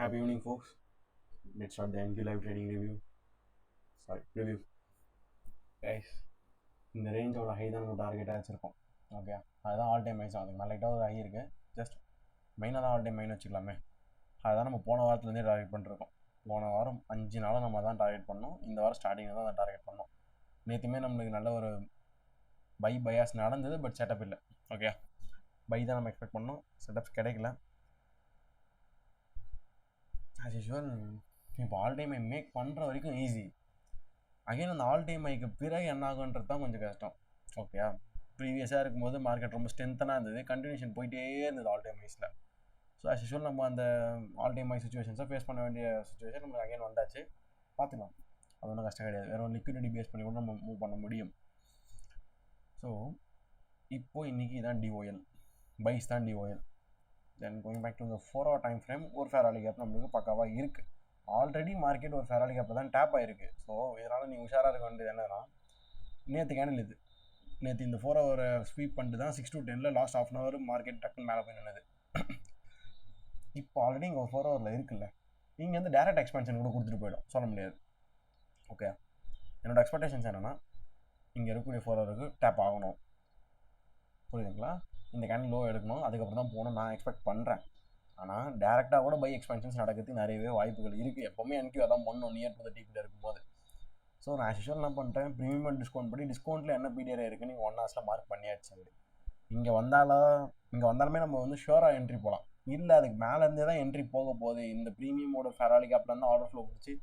Happy evening, folks. Let's start the NQ Live Trading review. Sorry, review. Guys, இந்த ரேஞ்சோட high தான் நம்ம டார்கெட்டாக வச்சுருக்கோம். Okay, அதுதான் ஆல் டைம் ஹைஸ். அதுக்கு மேலே லைட்டாக ஒரு ஹை இருக்குது. ஜஸ்ட் மெயினாக தான் ஆல் டைம் மைன் வச்சுக்கலாமே. அதுதான் நம்ம போன வாரத்துலேருந்தே டார்கெட் பண்ணிருக்கோம். போன வாரம் 5 நாளாக நம்ம தான் டார்கெட் பண்ணோம். இந்த வாரம் ஸ்டார்டிங்கில் தான் அதை டார்கெட் பண்ணோம். நேற்றுமே நம்மளுக்கு நல்ல ஒரு பயாஸ் நடந்தது, பட் செட்டப் இல்லை. ஓகே, பை தான் நம்ம எக்ஸ்பெக்ட் பண்ணோம், செட்டப்ஸ் கிடைக்கல. ஆஸ் யூஷுவல் இப்போ ஆல் டைம் ஐ மேக் பண்ணுற வரைக்கும் ஈஸி. அகைன் அந்த ஆல் டைம் ஐக்கு பிறகு என்ன ஆகுன்றது தான் கொஞ்சம் கஷ்டம். ஓகே, ப்ரீவியஸாக இருக்கும்போது மார்க்கெட் ரொம்ப ஸ்ட்ரென்த்தனாக இருந்தது, கண்டினியூஷன் போயிட்டே இருந்தது ஆல் டைம் ஐஸில். ஸோ ஆஸ் யூஷுவல் நம்ம அந்த ஆல் டைம் ஐ சுச்சுவேஷன்ஸை ஃபேஸ் பண்ண வேண்டிய சுச்சுவேஷன் நம்மளுக்கு அகைன் வந்தாச்சு. பார்த்துக்கலாம், அது ஒன்றும் கஷ்டம் கிடையாது. வேறு ஒரு லிக்விடிட்டி பேஸ் பண்ணி கூட நம்ம மூவ் பண்ண முடியும். ஸோ இப்போது இன்றைக்கி தான் டிஓஎல் பைஸ் தான் DOL. Then going back to இந்த 4 hour டைம் ஃப்ரேம், ஒரு ஃபேர் வேல்யூ கேப் நம்மளுக்கு பக்காவாக இருக்குது. ஆல்ரெடி மார்க்கெட் ஒரு ஃபேர் வேல்யூ கேப்பில் தான் டேப் ஆகிருக்கு. ஸோ இதனால் நீங்கள் உஷாராக இருக்க வேண்டியது என்னன்னா, நேற்று கேண்டில் இது நேற்று இந்த 4 hour ஸ்வீப் பண்ணிட்டு தான் 6 to 10 last half an hour market டக்குன்னு மேலே போய் நின்னது. இப்போ ஆல்ரெடி இங்கே ஒரு 4 hour இருக்குல்ல, இங்கே வந்து டேரக்ட் எக்ஸ்பென்ஷன் கூட கொடுத்துட்டு போயிடும், சொல்ல முடியாது. ஓகே, என்னோடய எக்ஸ்பெக்டேஷன்ஸ் என்னென்னா, இங்கே இருக்கக்கூடிய 4 hour டேப் ஆகணும், புரியுதுங்களா? இந்த கேண்டில் லோ எடுக்கணும், அதுக்கப்புறம் தான் போகணும் நான் எக்ஸ்பெக்ட் பண்ணுறேன். ஆனால் டேரெக்டாக கூட பை எக்ஸ்பென்ஷன்ஸ் நடக்கிறதுக்கு நிறையவே வாய்ப்புகள் இருக்குது. எப்போவுமே என்கியூ அதான் பண்ணணும் நியர் டு த டிபியில் இருக்கும்போது. ஸோ நான் ஆஸ் யூஷுவல் என்ன பண்ணுறேன், ப்ரீமியம் டிஸ்கவுண்ட் படி டிஸ்கவுண்ட்டில் என்ன பிடிஆர் இருக்குது நீங்கள் 1 hours மார்க் பண்ணியாச்சு. இங்கே வந்தாலுமே நம்ம வந்து ஷுவராக என்ட்ரி போகலாம். இல்லை அதுக்கு மேலேருந்தே தான் என்ட்ரி போக போகுது. இந்த ப்ரீமியமோட ஃபெராலிக் ஆப்லேருந்து ஆர்டர் ஃப்ளோ பிடிச்சி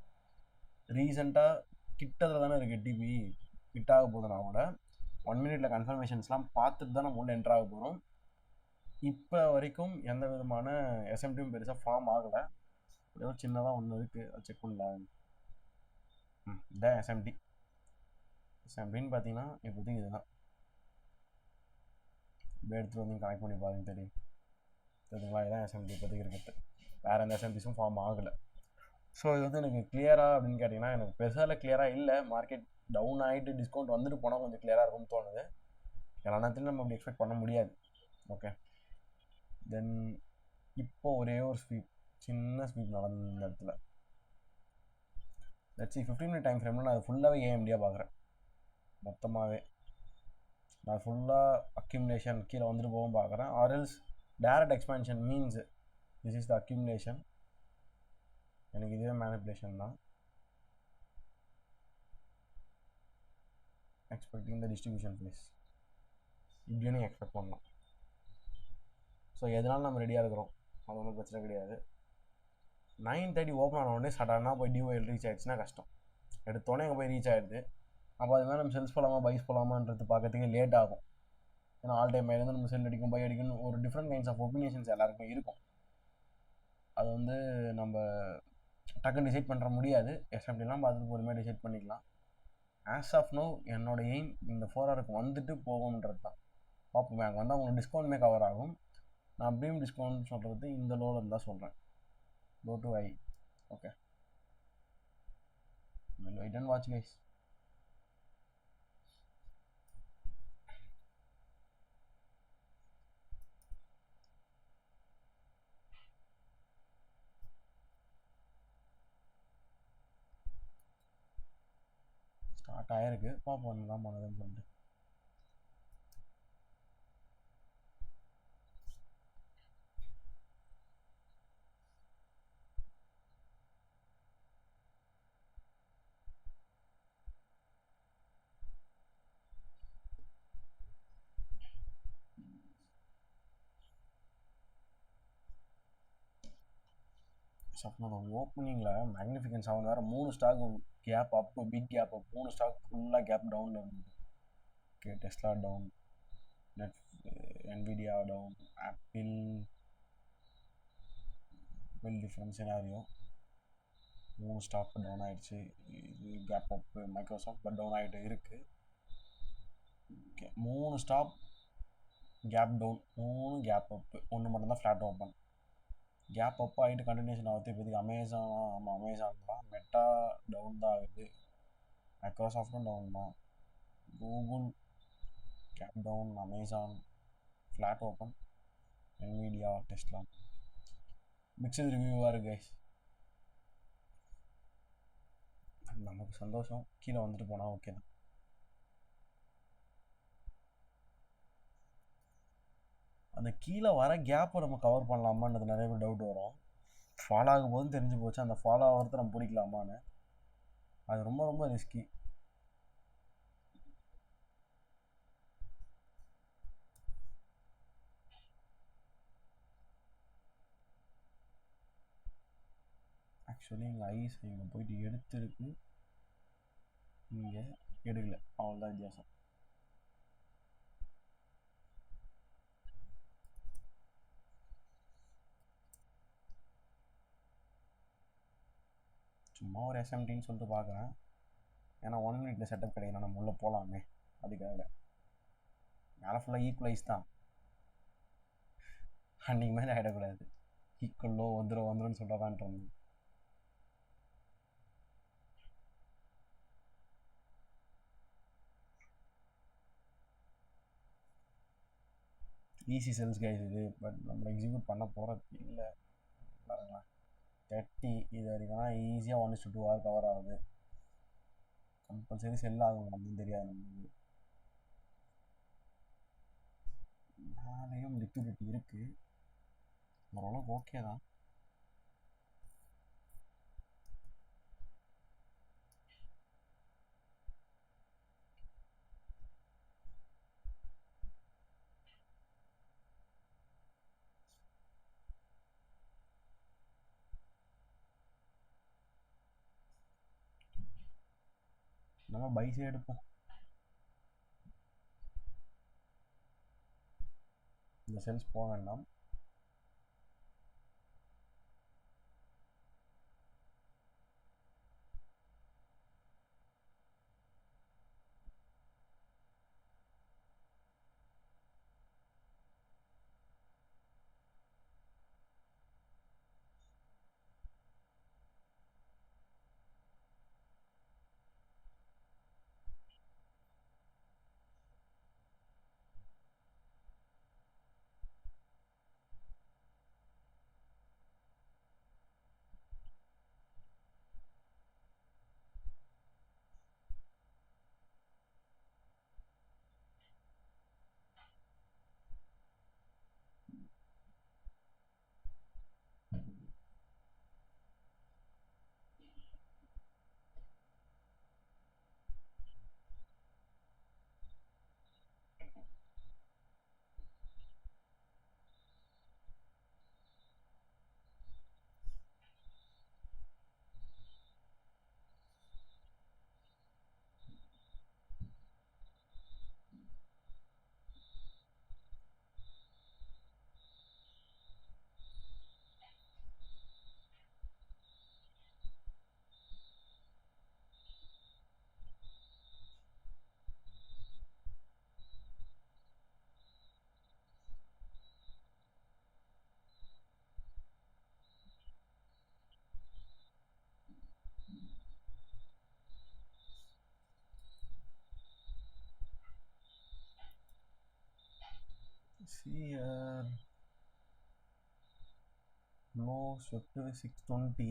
ரீசெண்டாக கிட்டத்தில் தானே இருக்குது டிபி, ஹிட் ஆக போதுனா கூட 1 minute கன்ஃபர்மேஷன்ஸ்லாம் பார்த்துட்டு தான் நம்ம உள்ள என்ட்ரு ஆக போகிறோம். இப்போ வரைக்கும் எந்த விதமான எஸ்எம்டியும் பெருசாக ஃபார்ம் ஆகலை. ஏதோ சின்னதாக ஒன்று இருக்குது, அது செக் பண்ணல. இதான் எஸ்எம்டின்னு பார்த்தீங்கன்னா இப்போதைக்கு இதுதான். இப்போ எடுத்துகிட்டு வந்து கனெக்ட் பண்ணி பாருங்க தெரியும், சரிங்களா? இதான் எஸ்எம்டி இப்போதைக்கு இருக்குது. வேறு எந்த எஸ்எம்டிஸும் ஃபார்ம் ஆகலை. ஸோ இது வந்து எனக்கு கிளியராக அப்படின்னு கேட்டிங்கன்னா எனக்கு பெருசாக கிளியராக இல்லை. மார்க்கெட் டவுன் ஆகிட்டு டிஸ்கவுண்ட் வந்துட்டு போனால் கொஞ்சம் கிளியராக இருக்கும்னு தோணுது. எல்லா நேரத்துலையும் நம்ம அப்படி எக்ஸ்பெக்ட் பண்ண முடியாது. ஓகே, தென் இப்போது ஒரே ஒரு ஸ்வீப், சின்ன ஸ்வீப் நடந்த இந்த இடத்துல. லெட்ஸ் 15 minute டைம் ஃப்ரேமில் நான் ஃபுல்லாகவே ஏஎம்டியாக பார்க்குறேன். மொத்தமாகவே நான் ஃபுல்லாக அக்யூமுலேஷன் கீழே வந்துட்டு போகவும் பார்க்குறேன். RLs direct expansion means this is the accumulation. எனக்கு இதுவே மேனிப்புலேஷன் தான். எக்ஸ்பெக்டிங் த டிஸ்ட்ரிபியூஷன் ப்ளேஸ் இப்படியும் நீங்கள் எக்ஸ்பெக்ட் பண்ணலாம். ஸோ எதனாலும் நம்ம ரெடியாக இருக்கிறோம், அது ஒன்றும் பிரச்சனை கிடையாது. 9:30 ஓப்பன் ஆன உடனே சடனாக போய் டிஓஎல் ரீச் ஆகிடுச்சுன்னா கஷ்டம். எடுத்தோடனே அங்கே போய் ரீச் ஆகிடுது. அப்போ அது மாதிரி நம்ம செல்ஸ் போகலாமா பைஸ் போகலாமான்றது பார்க்கறதுக்கு லேட் ஆகும். ஏன்னா ஆல் டைம் மேலேருந்து நம்ம செல் அடிக்கும் பை அடிக்கணும், ஒரு டிஃப்ரெண்ட் கைண்ட்ஸ் ஆஃப் ஒப்பீனியன்ஸ் எல்லாருக்கும் இருக்கும். அது வந்து நம்ம டக்குன்னு டிசைட் பண்ணுற முடியாது. எஸ்எம்டிலாம் பார்த்துட்டு பொறுமையாக டிசைட் பண்ணிக்கலாம். ஆஸ் ஆஃப் நோ என்னோட எய்ம் இந்த 4 hour வந்துட்டு போகும்ன்றது தான். பார்ப்போம், அங்கே வந்தால் உங்களுக்கு டிஸ்கவுண்ட்டுமே கவர் ஆகும். நான் ப்ரீமியம் டிஸ்கவுண்ட் சொல்கிறது இந்த லோவில் இருந்தால் சொல்கிறேன், low to high. Okay, wait and watch guys. Start ஆகிருக்கு, பார்ப்போம் என்னதான் பண்ணுதுன்னு சொல்லிட்டு. சப்போனோட ஓப்பனிங்கில் மேக்னிஃபிகன்ஸ் அவன் வேறு 3 stock cap up, big cap up, 3 stock ஃபுல்லாக கேப் டவுனில் இருந்தது. Okay, Tesla down, Nvidia down, Apple well different scenario. 3 stock down ஆகிடுச்சு. இது cap up Microsoft but down ஆகிட்டு இருக்குது. Okay, 3 stock cap down, 3 cap up, 1 மட்டும்தான் ஃப்ளாட் ஓப்பன். கேப் அப் ஆகிட்டு continuation ஆகுது. இப்போதைக்கு அமேசான் தான். மெட்டா டவுன் தான் ஆகுது, மைக்ரோசாஃப்டும் டவுன் தான். Google gap down, Amazon flat open, Nvidia, Tesla mixed ரிவ்யூவாக இருக்குது கைஸ். நமக்கு சந்தோஷம், கீழே வந்துட்டு போனால் ஓகே தான். அந்த கீழே வர கேப்பை நம்ம கவர் பண்ணலாமான்றது நிறைய பேர் டவுட் வரும். ஃபாலோ ஆகும் போதும் தெரிஞ்சு போச்சு அந்த ஃபாலோ ஆகிறத நம்ம பிடிக்கலாமான்னு. அது ரொம்ப ரொம்ப ரிஸ்கி. ஆக்சுவலி இங்கே ஐஸ் இங்கே போயிட்டு எடுத்துருக்கு, இங்கே எடுக்கல, அவ்வளோதான் வித்தியாசம். சும்மா ஒரு எஸ்எம்டின்னு சொல்லிட்டு பார்க்குறேன். ஏன்னா 1 மினிட்ல செட்டப் கிடைக்கல, நம்ம உள்ளே போகலாமே அதுக்காக. மேலே ஃபுல்லாக ஈக்குவலைஸ் தான், அன்றைக்கி மேலே ஆகிடக்கூடாது. ஈக்குவலோ வந்துடும் சொல்கிறதான்ட்டு இருந்தேன். ஈஸி செல்ஸ் கைஸ் இது, பட் நம்மளை எக்ஸிக்யூட் பண்ண போகிறது இல்லை. பாருங்களேன் 30 இது வரைக்கும்னா ஈஸியாக 1:2 ஹவர் கவர் ஆகுது. கம்பல்சரி செல் ஆகும் அப்படின்னு தெரியாது நம்மளுக்கு. மேலேயும் லிக்விடிட்டி இருக்குது, ஓரளவுக்கு ஓகே தான். நம்ம பைஸே எடுப்போம். இந்த செல்ஸ் போக வேண்டாம். Low swept 620.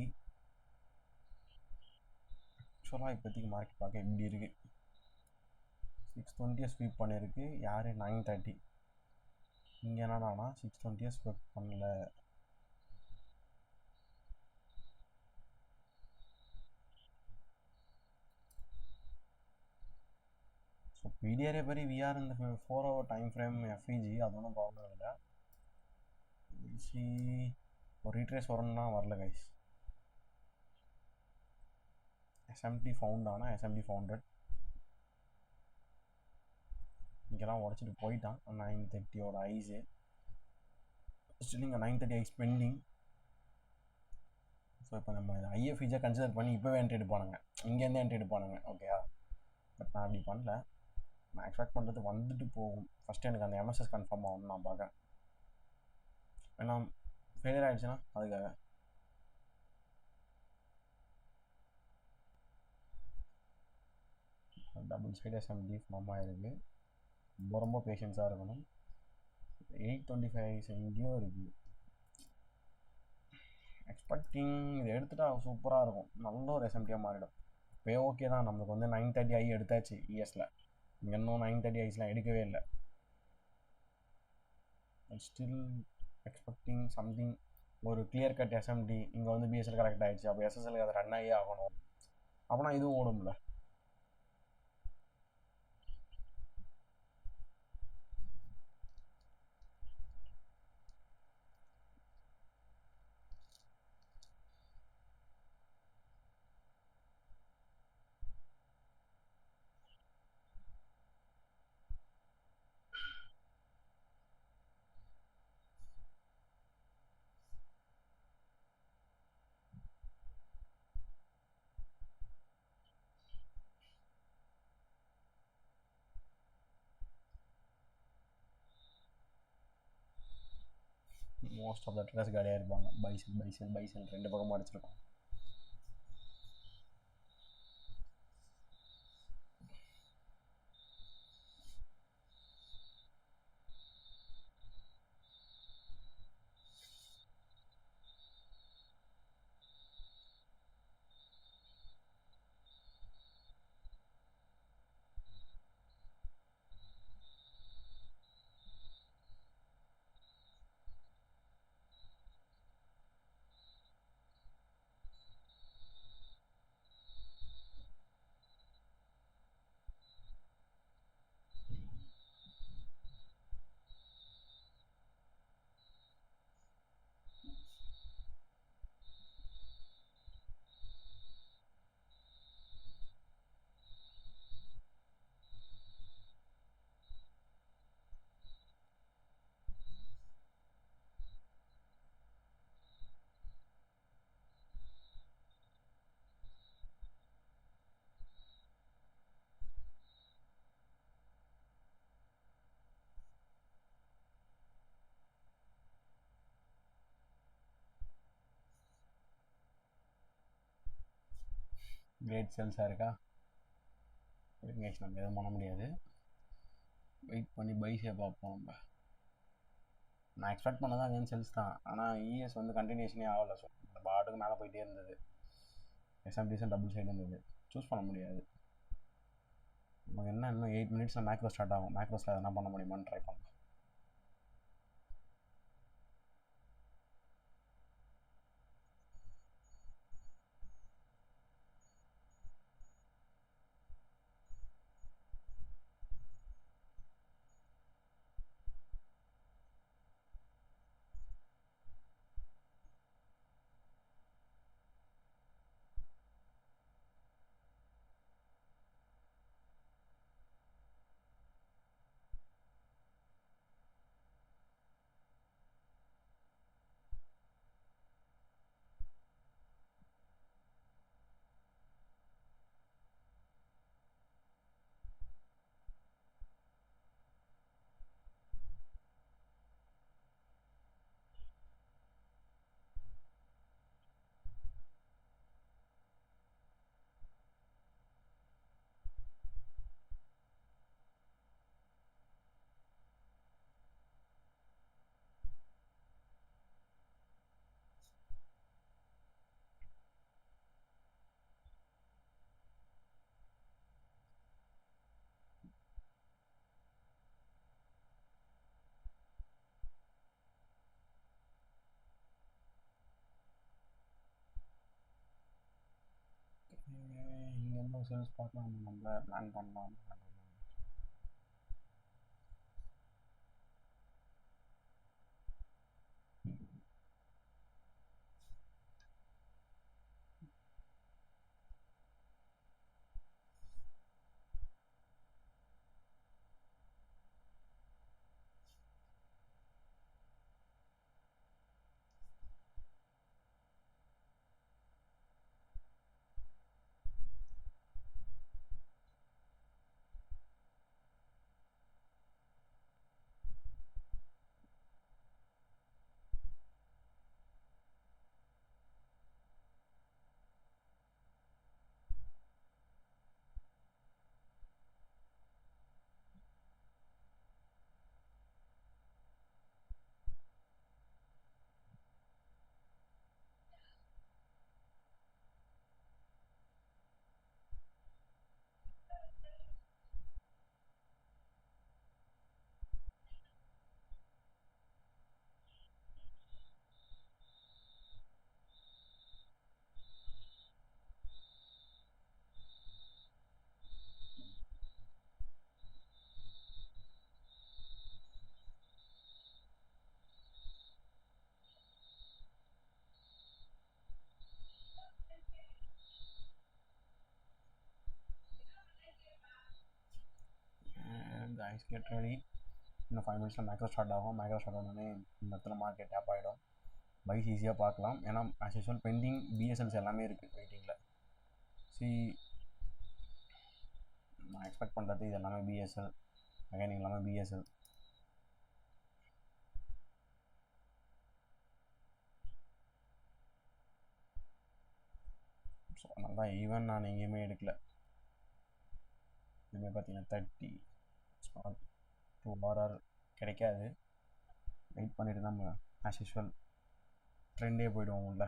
ஆக்சுவலாக இப்போதைக்கு மார்க்கெட் பார்க்க எப்படி இருக்குது, 620 ஸ்வீப் பண்ணியிருக்கு. யார் 930. இங்கே என்னன்னா 620 ஸ்வெப் பண்ணல. ஸோ பிடிஆரே படி விஆர் இந்த 4 hour டைம் ஃப்ரேம் எஃப்இஜி அது ஒன்றும் ப்ராப்ளம் இல்லை. ஒரு ரீட்ரேஸ் வரணும்னா வரல கைஸ். எஸ்எம்டி ஃபவுண்ட் ஆனால் எஸ்எம்டி ஃபவுண்டட் இங்கெல்லாம் உடச்சிட்டு போயிட்டான். 930 ஐஸு ஸ்டில் இங்கே 930 ஐஸ் பெண்டிங். ஸோ இப்போ நம்ம ஐஎஃப்இஜியாக கன்சிடர் பண்ணி இப்போவே என்ட்ரி எடுப்பானுங்க, இங்கேருந்தே என்ட்ரி எடுப்பானுங்க. ஓகேயா, பட் நான் அப்படி பண்ணல. நான் எக்ஸ்பெக்ட் பண்ணுறது வந்துட்டு போகும். ஃபஸ்ட்டு எனக்கு அந்த எம்எஸ்எஸ் கன்ஃபார்ம் ஆகணும்னு நான் பார்க்குறேன். ஏன்னா ஃபெயிலியர் ஆகிடுச்சுன்னா அதுக்காக. டபுள் சைடு எஸ்எம்டி ஃபார்ம் ஆகிருக்கு. ரொம்ப ரொம்ப பேஷன்ஸாக இருக்கணும். 825 எங்கேயும் இருக்குது. எக்ஸ்பெக்டிங் இதை எடுத்துகிட்டா சூப்பராக இருக்கும், நல்ல ஒரு எஸ்எம்டியாக மாறிடும். இப்போ ஓகே தான், நம்மளுக்கு வந்து 930 ஐ எடுத்தாச்சு இஎஸில். இங்கே இன்னும் 930 ஐஸ்லாம் எடுக்கவே இல்லை. ஸ்டில் எக்ஸ்பெக்டிங் சம்திங், ஒரு கிளியர் கட் எஸ்எம்டி. இங்கே வந்து பிஎஸ்எல் கரெக்ட் ஆகிடுச்சு, அப்போ எஸ்எஸ்எலுக்கு அதை ரன் ஆகியே ஆகணும். அப்போனா இதுவும் ஓடும்ல. மோஸ்ட் ஆஃப் த ட்ரெஸ் காலியாக இருப்பாங்க. பைசல் பைசல் பைசல் ரெண்டு பக்கமும் அடிச்சிருக்கோம். கிரேட் சேல்ஸாக இருக்கா? நம்ம எதுவும் பண்ண முடியாது. வெயிட் பண்ணி பைஸே பார்ப்போம். நம்ம நான் எக்ஸ்பெக்ட் பண்ணதான் அகேன் சேல்ஸ் தான். ஆனால் இஎஸ் வந்து கண்டினியூஷனே ஆகலை. ஸோ அந்த பாட்டுக்கு மேலே போயிட்டே இருந்தது. எஸ்எம்டிஸும் டபுள் சைடு இருந்தது. சூஸ் பண்ண முடியாது. நமக்கு என்ன, இன்னும் 8 மினிட்ஸில் மேக்ரோ ஸ்டார்ட் ஆகும். மேக்ரோஸில் எதனா பண்ண முடியுமான்னு ட்ரை பண்ணலாம். இங்கேருந்து சேல்ஸ் பார்க்கலாம், நம்ம பிளான் பண்ணலாம். Get ready. இன்னும் 5 மினிட்ஸில் மேக்ரோ ஸ்டார்ட் ஆகும். மேக்ரோ ஸ்டார்ட் ஆனோடனே இந்த இடத்துல மார்க்கெட் டேப் ஆகிடும். பைஸ் ஈஸியாக பார்க்கலாம். ஏன்னா ஆஸ் யூஸ்வல் பெண்டிங் பிஎஸ்எல்ஸ் எல்லாமே இருக்குது வெயிட்டிங்கில். நான் எக்ஸ்பெக்ட் பண்ணுறது இது எல்லாமே பிஎஸ்எல். அகைன் எல்லாமே பிஎஸ்எல். ஸோ அதனால தான் ஈவன் நான் எங்கேயுமே எடுக்கல. இதுமாதிரி பார்த்தீங்கன்னா 30 ஸ்மால் 2 கிடைக்காது. வெயிட் பண்ணிவிட்டு நம்ம ஆஸ் யூஸ்வல் ட்ரெண்டே போய்டுவோம் உள்ள.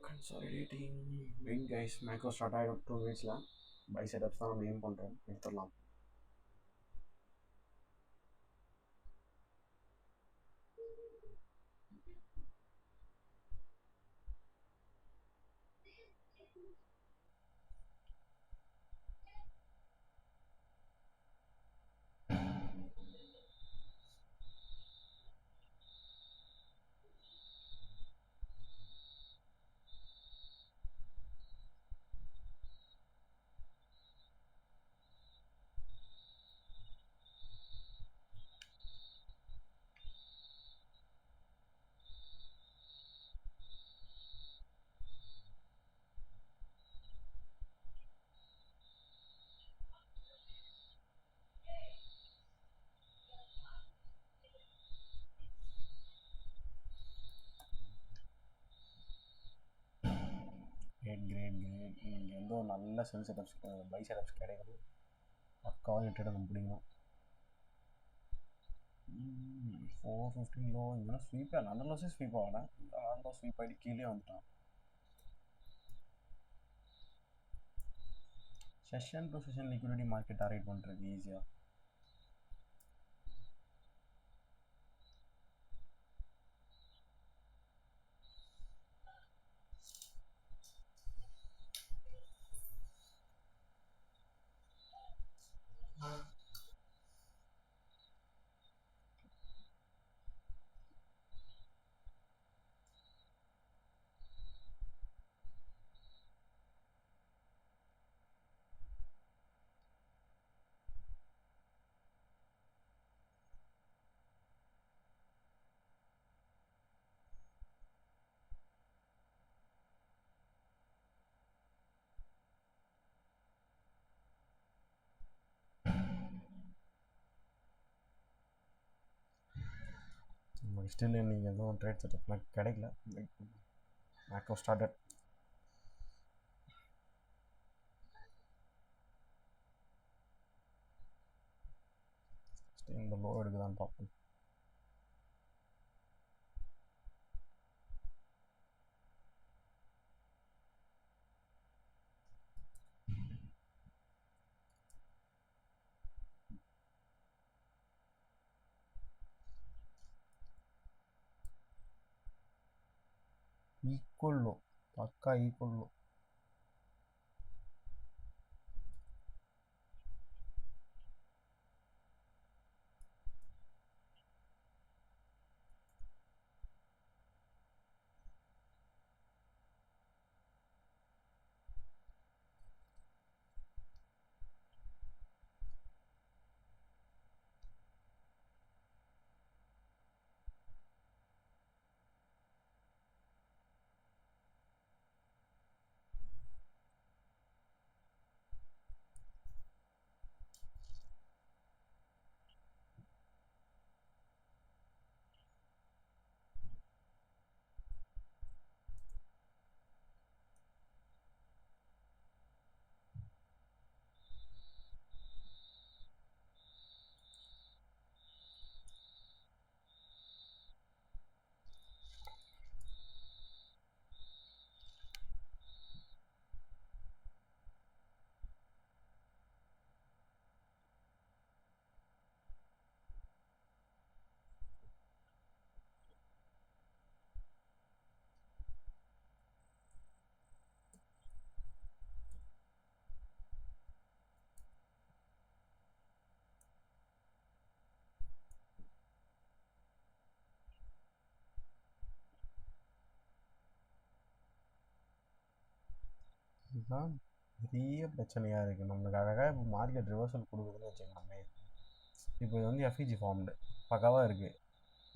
Consolidating main guys. Macro start ஆகிடும் 2 மினிட்ஸில். பை செட்டப்ஸ் தான் நம்ம எய்ம் பண்ணுறோம். எடுத்துடலாம். கிரேட். இங்கே எந்த ஒரு நல்ல செல் செட்டப்ஸ் பை செட்டப்ஸ் கிடைக்கணும். பக்காவாக ட்ரேட் நம்ம பிடிக்கணும். 415 லோ. இங்கெல்லாம் ஸ்வீப் ஆகல. அந்த லோஸே ஸ்வீப் ஆகலை. அந்த ஸ்வீப் ஆகிட்டு கீழே வந்துட்டான். Session to session liquidity market target பண்ணுறது ஈஸியாக. ஸ்டில் இன்றைக்கி எதுவும் ட்ரேட் செட்டப்லாம் கிடைக்கல. Macro started. இந்த லோ எடுக்குதான்னு பார்ப்போம். ஈக்குவல் லோ, பக்கா ஈக்குவல் லோ. இதுதான் பெரிய பிரச்சனையாக இருக்குது நம்மளுக்கு. அழகாக இப்போ மார்க்கெட் ரிவர்சல் கொடுக்குதுன்னு வச்சுக்கோங்க. இப்போ இது வந்து எஃப்இஜி ஃபார்ம்டு பக்காவாக இருக்குது.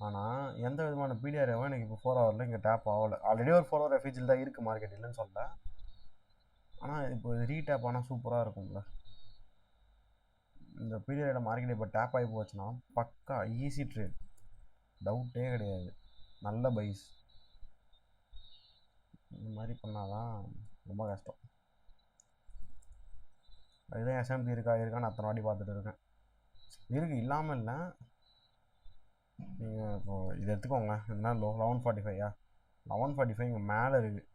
ஆனால் எந்த விதமான பிடிஆர்ஏவும் எனக்கு இப்போ 4 ஹவரில் இங்கே டேப் ஆகலை. ஆல்ரெடி ஒரு 4 ஹவர் எஃப்இஜியில் தான் இருக்குது மார்க்கெட், இல்லைன்னு சொல்ல. ஆனால் இப்போ இது ரீடேப் ஆனால் சூப்பராக இருக்கும்ல. இந்த பிடிஆரோட மார்க்கெட் இப்போ டேப் ஆகி போச்சுன்னா பக்கா ஈஸி ட்ரேட், டவுட்டே கிடையாது. நல்ல பைஸ். இந்த மாதிரி பண்ணாதான் ரொம்ப கஷ்டம். அதுதான் எஸ்எம்பி இருக்கான்னு அத்தனை வாட்டி பார்த்துட்டு இருக்கேன். இருக்குது, இல்லாமல் இல்லை. நீங்கள் இப்போது இது எடுத்துக்கோங்க. என்ன லோ 1145 1145 இங்கே மேலே இருக்குது.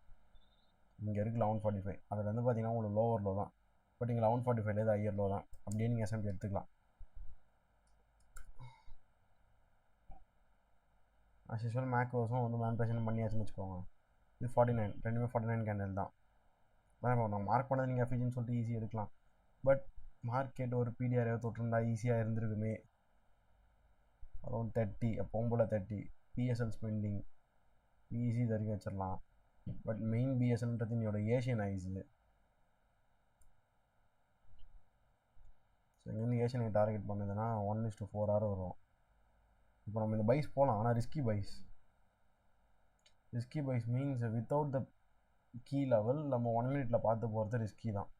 இங்கே இருக்குது 1145. அதில் வந்து பார்த்தீங்கன்னா உங்களுக்கு லோவர் லோ தான். பட் இங்கே 1145 ஹையர் லோ தான். அப்படியே நீங்கள் எஸ்எம்பி எடுத்துக்கலாம். அஸ் யூஸ்வல் மேக்ரோஸும் வந்து மேனிபுலேஷன் பண்ணியாச்சுன்னு வச்சுக்கோங்க. இது 49, ரெண்டுமே 49 கேண்டில் தான். நான் மார்க் பண்ணது நீங்கள் எஃபிஜின்னு சொல்லிட்டு ஈஸியாக எடுக்கலாம். பட் மார்க்கெட் ஒரு பிடிஆர் தொட்டிருந்தா ஈஸியாக இருந்திருக்குமே. அரௌண்ட் 30, அப்பவும் போல் 30 பிஎஸ்எல் ஸ்பெண்டிங் ஈஸி தருகி வச்சிடலாம். பட் மெயின் பிஎஸ்எல்ன்றது என்னோட ஏஷியன் ஐஸு. ஸோ இங்கேருந்து ஏஷியன் ஐ டார்கெட் பண்ணுதுன்னா 1:4 ஹவர் வரும். இப்போ நம்ம இந்த பைஸ் போகலாம், ஆனால் risky buys. Risky buys means without the key level நம்ம 1 மினிட்ல பார்த்து போகிறது ரிஸ்கி தான்.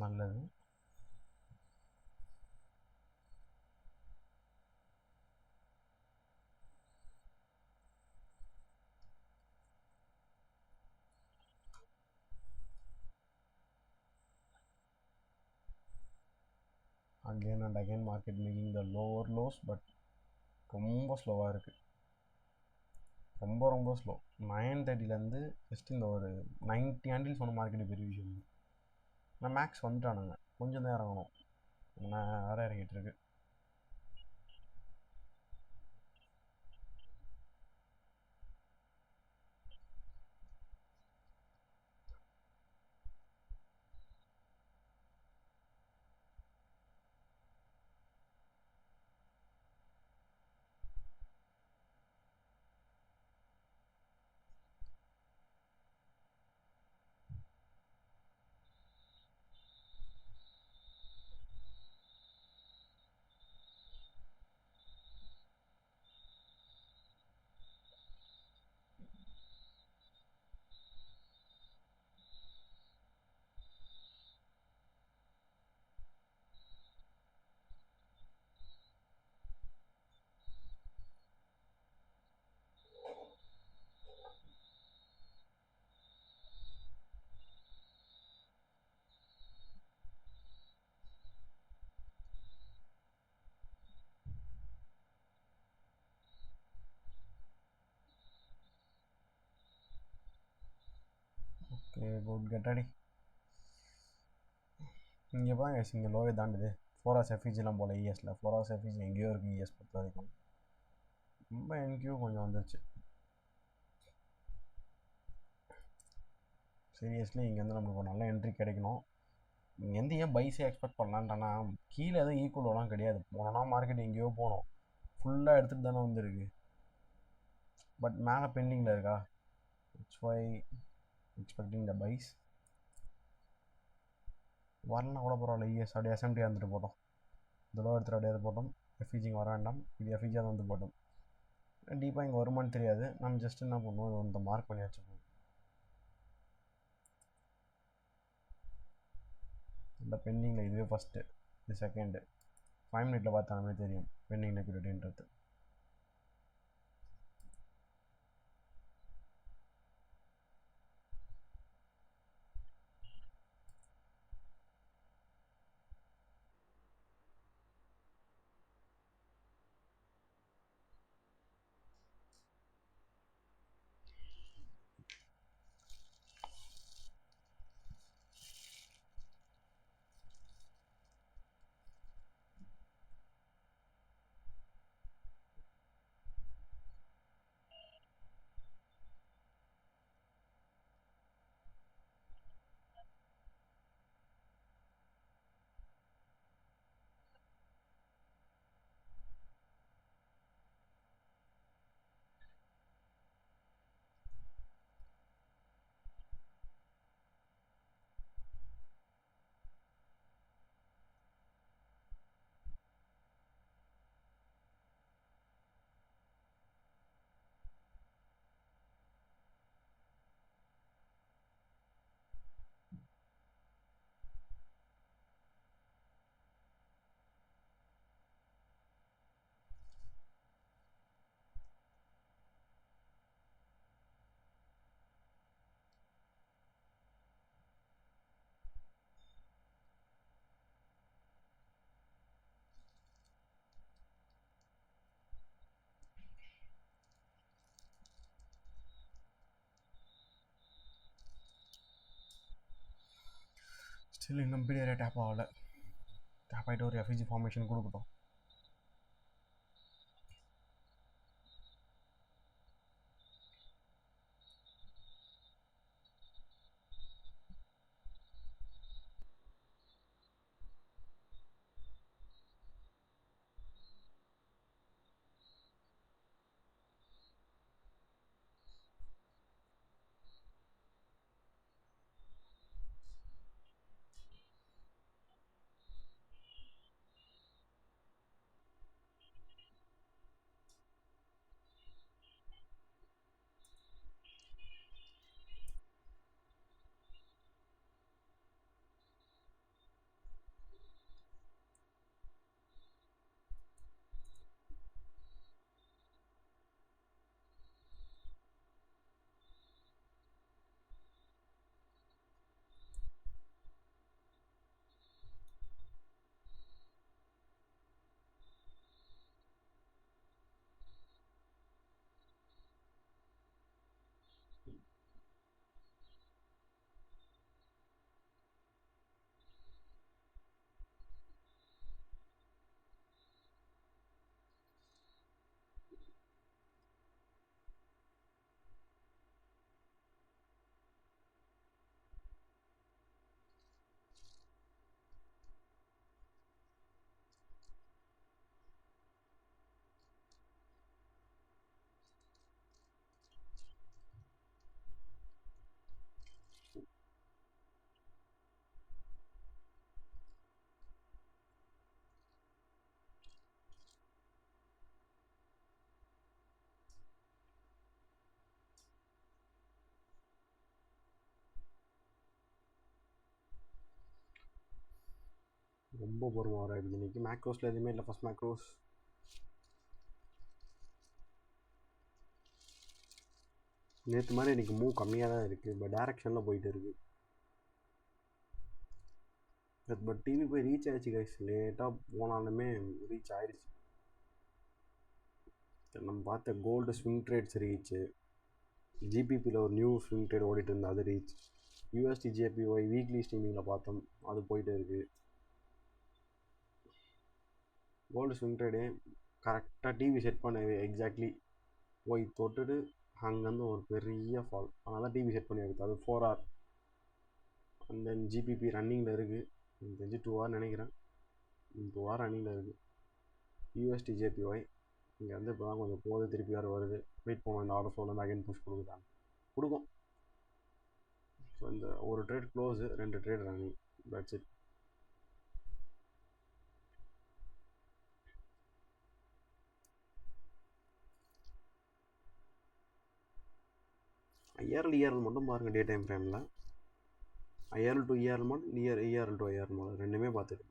நல்லது. Again and again market making the lower lows, but ரொம்ப ஸ்லோவாக இருக்குது. ரொம்ப ரொம்ப ஸ்லோ. 9:30லேருந்து ஜஸ்ட் இந்த ஒரு 90 ஹேண்டில் சொன்ன மார்க்கெட்டு பெரிய விஷயம். நான் மேக்ஸ் வந்துட்டானுங்க, கொஞ்சம் தான் இறங்கணும். நான் வேறு இறங்கிட்டு இருக்கு. Okay, good, get ready. இங்கே பாருங்க, இங்கே லோவே தாண்டுது. 4 ஹவர்ஸ் எஃபிஜிலாம் போல் இஎஸில் 4 ஹவர்ஸ் எஃபிஜி எங்கேயோ இருக்குது இஎஸ் பொறுத்த வரைக்கும். ரொம்ப என்கியூ கொஞ்சம் வந்துருச்சு. சீரியஸ்லி இங்கேருந்து நம்மளுக்கு ஒரு நல்ல என்ட்ரி கிடைக்கணும். இங்கேருந்து ஏன் பைஸே எக்ஸ்பெக்ட் பண்ணலான்ட்டானா, கீழே எதுவும் ஈக்குவலெலாம் கிடையாது. போனோன்னா மார்க்கெட் எங்கேயோ போகணும், ஃபுல்லாக எடுத்துகிட்டு தானே வந்துருக்கு. பட் மேலே பெண்டிங்கில் இருக்கா, இட்ஸ் வை எக்ஸ்பெக்டிங் த பைஸ். வரலாம் கூட பரவாயில்ல, இஎஸ் அப்படியே எஸ்எம்டி வந்துட்டு போட்டோம். இதெல்லாம் எடுத்துகிட்டு அப்படியே போட்டோம். எஃபிஜிங்க வர வேண்டாம், இது எஃபிஜியாக வந்து போட்டோம். டீப்பாக இங்கே வருமானு தெரியாது, நம்ம ஜஸ்ட் என்ன பண்ணுவோம், இந்த மார்க் பண்ணி வச்சுப்போம். இந்த பெண்டிங்கில் இதுவே ஃபஸ்ட்டு, இது செகண்டு. 5 மினிட்டில் பார்த்தாலுமே தெரியும் பெண்டிங் லிக்விடிட்டின்றது. ஸ்டில் இன்னும் பீடியரே டேப் ஆகலை. டேப் ஆகிட்டு ஒரு எஃபிஜி ஃபார்மேஷன் கொடுக்கட்டும். ரொம்ப பொறுமை வர ஆகிடுது இன்றைக்கி. மேக்ரோஸில் எதுவுமே இல்லை. ஃபஸ்ட் மேக்ரோஸ் நேற்று மாதிரி இன்றைக்கி மூவ் கம்மியாக தான் இருக்குது. இப்போ டேரெக்ஷனில் போயிட்டு இருக்குது. பட் டிவி போய் ரீச் ஆகிடுச்சு கைஸ். லேட்டாக போனாலுமே ரீச் ஆகிடுச்சு. நம்ம பார்த்த கோல்டு ஸ்விங் ட்ரேட்ஸ் ரீச்சு. ஜிபிபியில் ஒரு நியூ ஸ்விங் ட்ரேட் ஓடிட்டு இருந்தது, அது ரீச். யூஎஸ்டி ஜேபிஒய் வீக்லி ஸ்ட்ரீமிங்கில் பார்த்தோம், அது போயிட்டு இருக்குது. கோல்டு ஸ்விங் ட்ரேடு கரெக்டாக டிவி செட் பண்ண எக்ஸாக்ட்லி போய் தொட்டுட்டு அங்கேருந்து ஒரு பெரிய ஃபால். அதனால தான் டிவி செட் பண்ணி எடுத்து. அது 4 hour. அண்ட் தென் ஜிபிபி ரன்னிங்கில் இருக்குது. எனக்கு தெரிஞ்சு 2 hour நினைக்கிறேன். 2 hour ரன்னிங்கில் இருக்குது. யூஎஸ்டி ஜேபிஒய் இங்கே வந்து இப்போ தான் கொஞ்சம் போகுது, திருப்பி வேறு வருது. வெயிட் பண்ணுவோம், இந்த ஆர்டர் ஃப்ளோவில் அகைன் புஷ் கொடுக்குதான் கொடுக்கும். ஸோ இந்த ஒரு trade close, 2 trade running. That's it. IRL மட்டும் பாருங்கள் டே டைம் ஃப்ரேமில். IRL to ERL model, ERL to IRL model ரெண்டுமே பார்த்துட்டு.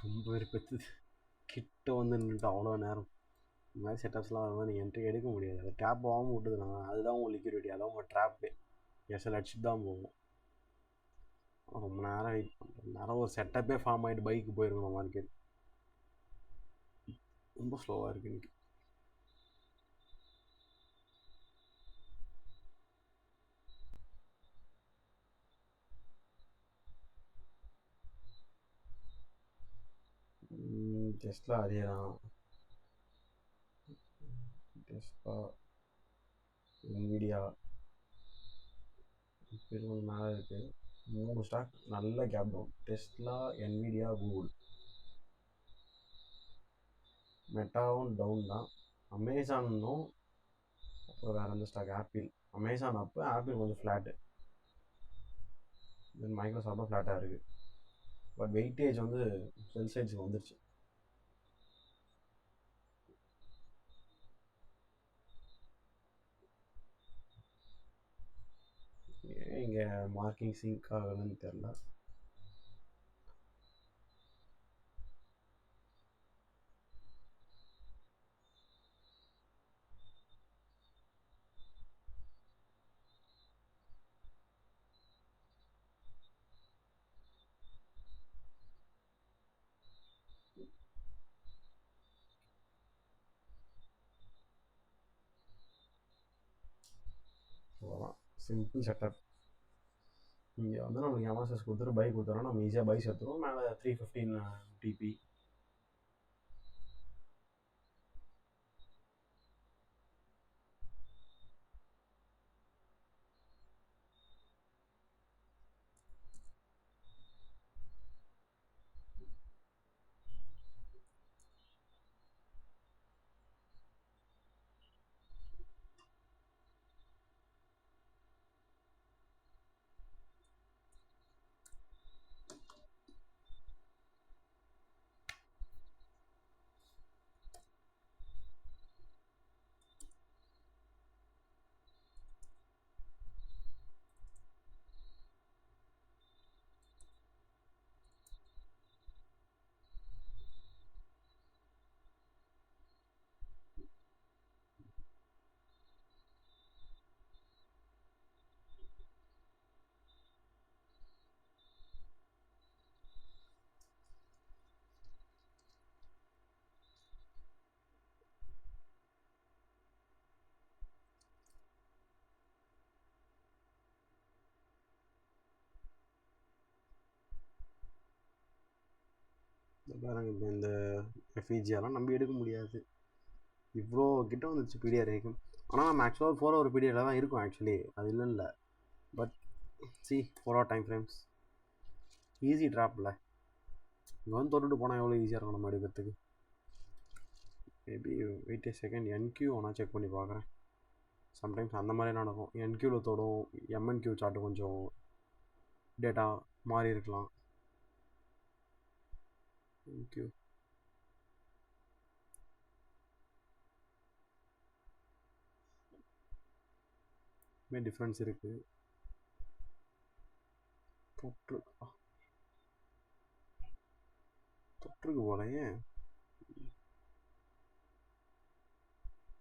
ரொம்ப வெறுப்பெடுத்தது. கிட்ட வந்து நின்றுட்டு அவ்வளோ நேரம். இந்த மாதிரி செட்டப்ஸ்லாம் வரும்போது நீங்கள் என்ட்ரி எடுக்க முடியாது. அதை டேப் ஆகாமல் விட்டுதுனா அதுதான் உங்கள் லிக்விடிட்டி, அதான் உங்கள் ட்ராப்பே. எஸ்எல் அடிச்சுட்டு தான் போகும். ரொம்ப நேரம் வெயிட் பண்ணுறேன். நேரம் ஒரு செட்டப்பே ஃபார்ம் ஆகிட்டு பைக்கு போயிருக்கணும் மார்க்கெட். ரொம்ப ஸ்லோவாக இருக்குது இன்றைக்கி. டெஸ்லா அதே தான். டெஸ்லா, என்விடியா கொஞ்சம் மேலே இருக்குது. 3 ஸ்டாக் நல்ல gap down. Tesla, Nvidia, Google. மெட்டாவும் டவுன் தான். அமேசானும் அப்புறம் வேறு எந்த ஸ்டாக், ஆப்பிள். அமேசான் அப்போ ஆப்பிள் கொஞ்சம் ஃப்ளாட்டு. தென் மைக்ரோசாஃப்டும் ஃப்ளாட்டாக இருக்குது. பட் வெயிட்டேஜ் வந்து செல் சைட்ஸுக்கு வந்துருச்சு. ஏன் இங்கே மார்க்கிங் சிங்க் ஆகலன்னு தெரில. அவ்வளோதான், சிம்பிள் செட்டப். இங்கே வந்து நம்மளுக்கு எம்எஸ்எஸ் கொடுத்துட்டு பை கொடுத்துறோம், நம்ம ஈஸியாக பை சேர்த்துருவோம். மேலே 315 டிபி. பாருங்க இப்போ இந்த எஃப்இஜியெல்லாம் நம்பி எடுக்க முடியாது. இவ்வளோ கிட்ட வந்துச்சு பிடிஆர் வரைக்கும். ஆனால் நம்ம ஆக்சுவலாக 4 ஹவர் பிடிஆரில் தான் இருக்கும் ஆக்சுவலி, அது இல்லை. But C 4 hour time frames easy ட்ராப்பில் இங்கே வந்து தொட்டுட்டு போனால் எவ்வளோ ஈஸியாக இருக்கும் நம்ம எடுக்கிறதுக்கு. மேபி வெயிட் செகண்ட் என்கியூ ஒன்றா செக் பண்ணி பார்க்குறேன். சம்டைம்ஸ் அந்த மாதிரி நடக்கும். என்கியூவில் தொடும், எம்என்கியூ சார்ட்டு கொஞ்சம் டேட்டா மாறி இருக்கலாம். என்கியூ டிஃப்ரென்ஸ் இருக்குது. தொற்றுக்கு போலையே.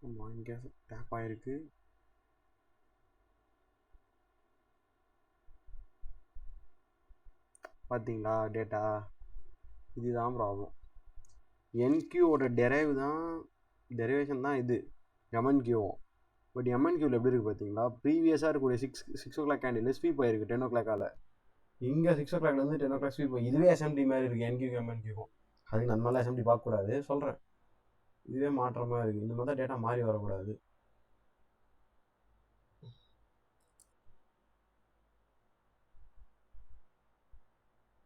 ஆமாம், இங்கே டேப் ஆகிருக்கு. பார்த்தீங்களா டேட்டா? இதுதான் ப்ராப்ளம். என்கியூவோட டெரைவேஷன் தான் இது எம்என்கியூவும். பட் எம்என்கியூவில் எப்படி இருக்குது பார்த்தீங்களா? ப்ரீவியஸாக இருக்கக்கூடிய 6 o'clock கேண்டில் ஸ்வீப் ஆகிருக்கு 10 o'clock. இங்கே 6 o'clockலேருந்து 10 o'clock ஸ்வீப். இதுவே எஸ்எம்டி மாதிரி இருக்குது என்கியூ எம்என்கியூவும். அதுக்கு அந்த மாதிரிலாம் எஸ்எம்டி பார்க்கக்கூடாது சொல்கிறேன். இதுவே மாற்றமாக இருக்குது. இந்த மாதிரி தான் டேட்டா மாறி வரக்கூடாது.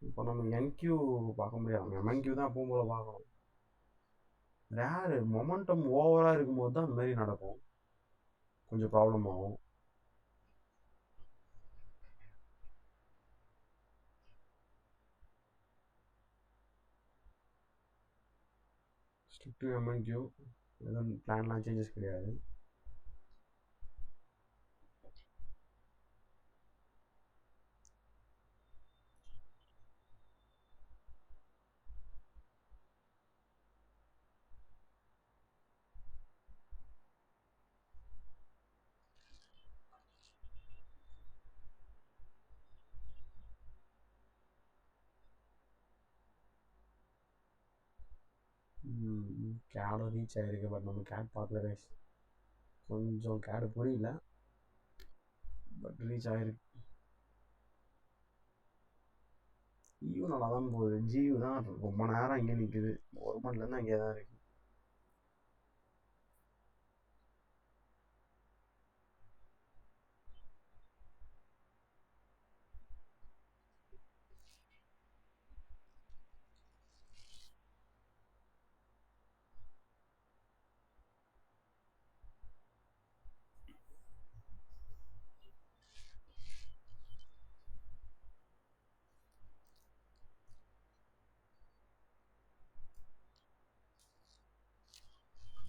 இப்போ நம்ம என்கியூ பார்க்க முடியாது, எம்என்கியூ தான் எப்பவும் போல பார்க்கணும். ரேரு மொமெண்டம் ஓவராக இருக்கும்போது தான் அந்த மாதிரி நடக்கும், கொஞ்சம் ப்ராப்ளம் ஆகும். ஸ்ட்ரிக்ட் எம்என்கியூ எதுவும் பிளான்லாம் சேஞ்சஸ் கிடையாது. கேடும் ரீச் ஆகிருக்கு. பட் நம்ம கேட் பார்க்கல ரைஸ், கொஞ்சம் கேடு புரியல. பட் ரீச் ஆகிருக்கு. ஈயூ நல்லா தான் போகுது. ஜியூ தான் ரொம்ப நேரம் இங்கே நிற்குது. 1 மணிலேருந்து அங்கே தான் இருக்குது.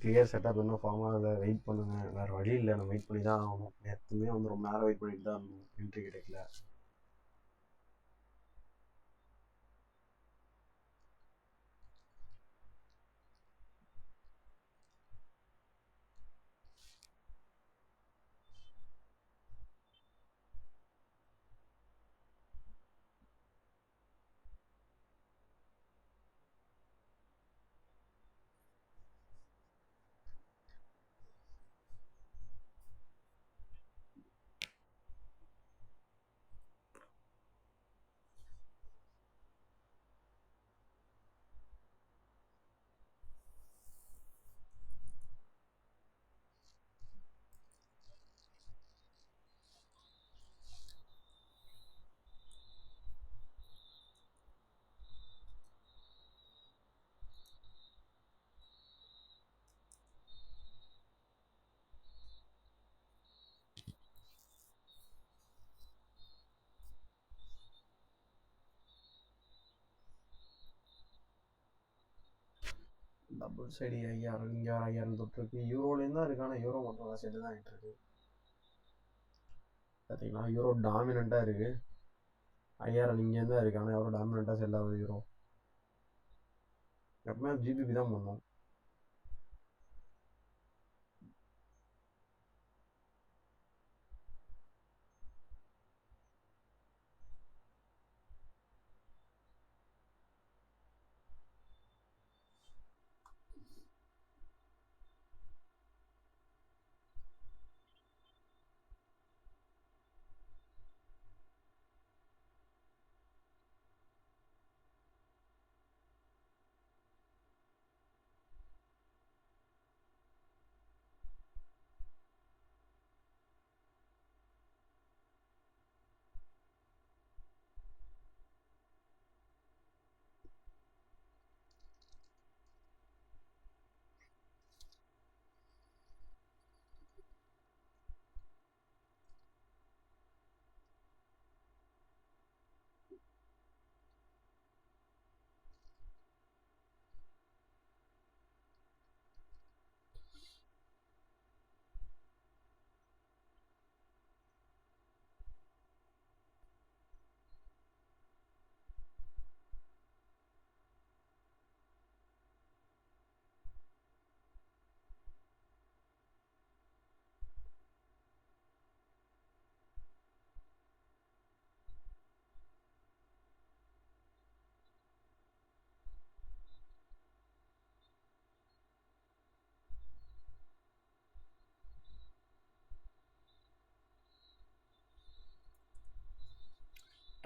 கிளியர் செட்டப் இன்னும் ஃபார்ம் ஆகலை, வெயிட் பண்ணுங்கள். வேறு வழி இல்லை, நம்ம வெயிட் பண்ணி தான் ஆகணும். நேற்றுமே வந்து ரொம்ப நேரம் வெயிட் பண்ணிட்டு தான் இருந்தோம், என்ட்ரி கிடைக்கல. டபுள் சைடு 5000, இங்கே 5000 தொட்டிருக்கு. யூரோலேருந்து தான் இருக்குது, ஆனால் யூரோ மட்டும் தான் சைடு தான் ஆகிட்டு இருக்கு. பார்த்தீங்களா, யூரோ டாமினண்ட்டாக இருக்குது. 5000 இங்கேருந்து தான் இருக்குது, ஆனால் எவ்வளோ டாமினண்ட்டாக செல் ஆகுது யூரோ. எப்பவுமே ஜிபிபி தான் பண்ணோம்.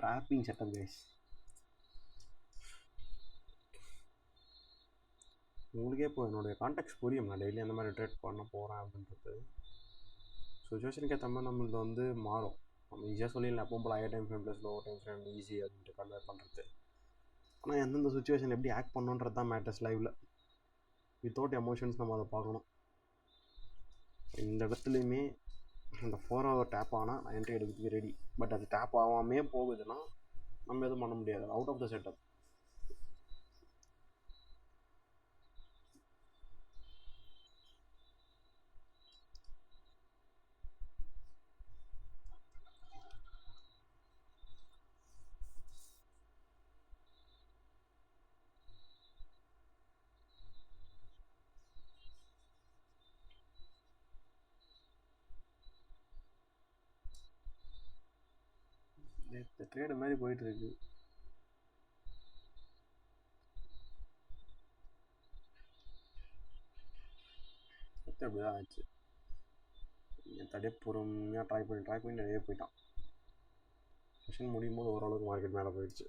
Trapping setup guys. உங்களுக்கே இப்போ என்னுடைய கான்டாக்ட்ஸ் புரியும், நான் டெய்லி அந்த மாதிரி ட்ரேட் பண்ண போகிறேன் அப்படின்றது. சுச்சுவேஷனுக்கு ஏற்ற மாதிரி நம்மளது வந்து மாறும். நம்ம ஈஸியாக சொல்லிடலாம் எப்போ போல் higher time frame plus lower time frame easy அப்படின்ட்டு கன்வெர்ட் பண்ணுறது. ஆனால் எந்தெந்த சுச்சுவேஷன் எப்படி ஆக்ட் பண்ணணுன்றது தான் மேட்டர்ஸ் லைவில். வித்தவுட் எமோஷன்ஸ் நம்ம அதை பார்க்கணும். இந்த இடத்துலையுமே அந்த 4 hour டேப் ஆனால் நான் என்ட்ரி எடுக்கிறதுக்கு ரெடி. பட் அது டேப் ஆகாமே போகுதுன்னா நம்ம எதுவும் பண்ண முடியாது, அவுட் ஆஃப் த செட்டப். இந்த ட்ரேடு மாதிரி போயிட்டுருக்கு. அப்படி தான் ஆச்சு. தடே பொறுமையாக ட்ரை பண்ணி நிறைய போயிட்டான். செஷன் முடியும் போது ஓரளவுக்கு மார்க்கெட் மேலே போயிடுச்சு.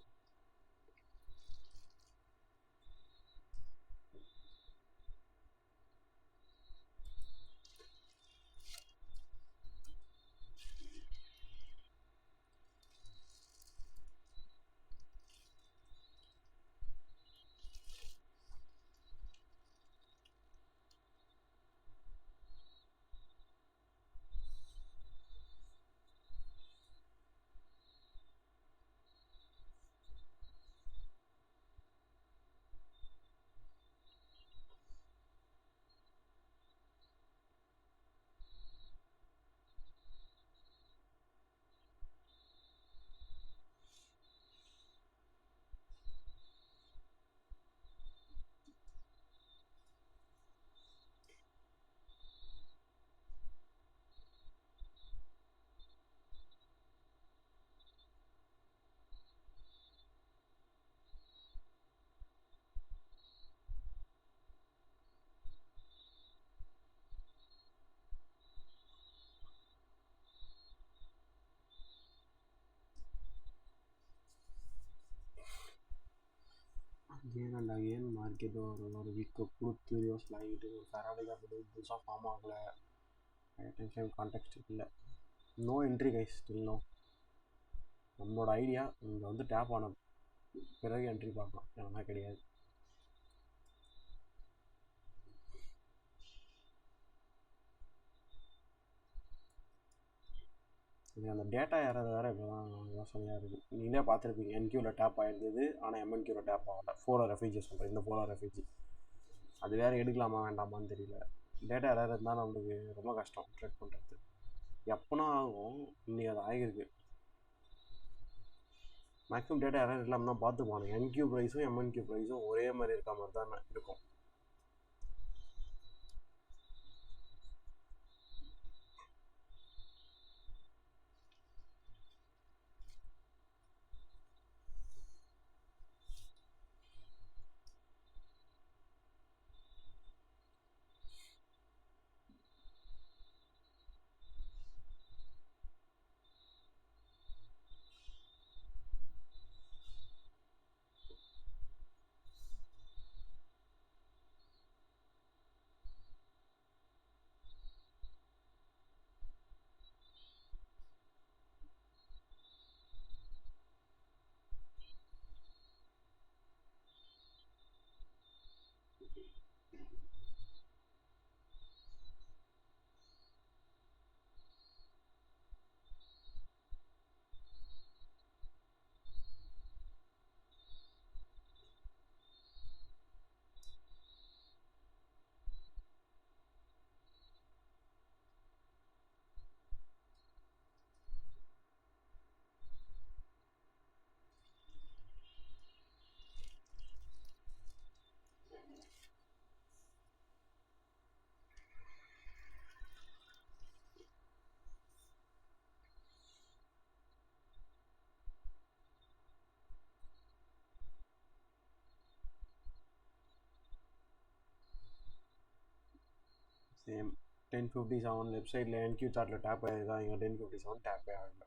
அகெயின் அண்ட் அகெயின் மார்க்கெட் ஒரு வீக்கை கொடுத்து ரிவர்ஸில் ஆகிட்டு ஒரு ஃபெராடிக் அப்படி புதுசாக ஃபார்ம் ஆகலை. டைம் கான்டெக்ட் இல்லை. No entry guys, still no. நம்மளோட ஐடியா இங்கே வந்து டேப் ஆன பிறகு என்ட்ரி பார்க்கலாம், இல்லைன்னா கிடையாது. இது அந்த டேட்டா ஏறது வேறு இப்போ தான் யோசனையாக இருக்குது. நீங்களே பார்த்துருப்பீங்க, என்கியூவில் டேப் ஆகிருந்தது ஆனால் எம்என்கியூவில் டேப் ஆகலை. 4 ரெஃப்யூஜி சொல்கிறேன், இந்த 4 ரெஃப்யூஜி அது வேறு எடுக்கலாமா வேண்டாமான்னு தெரியல. டேட்டா ஏதாவது இருந்தால் நம்மளுக்கு ரொம்ப கஷ்டம் ட்ரேட் பண்ணுறது. எப்போனா ஆகும், இன்றைக்கி அது ஆகிருக்கு. மேக்ஸிமம் டேட்டா எரர் இல்லாமல் தான் பார்த்துப்பானு. என்கியூ ப்ரைஸும் எம்என்கியூ ப்ரைஸும் ஒரே மாதிரி இருக்க மாதிரி தான் இருக்கும். சேம் 1057 லெஃப்ட் சைடில் என்கியூ சார்ட்டில் டேப் ஆகிருக்கா, இங்கே 1057 டேப்பே ஆகலை.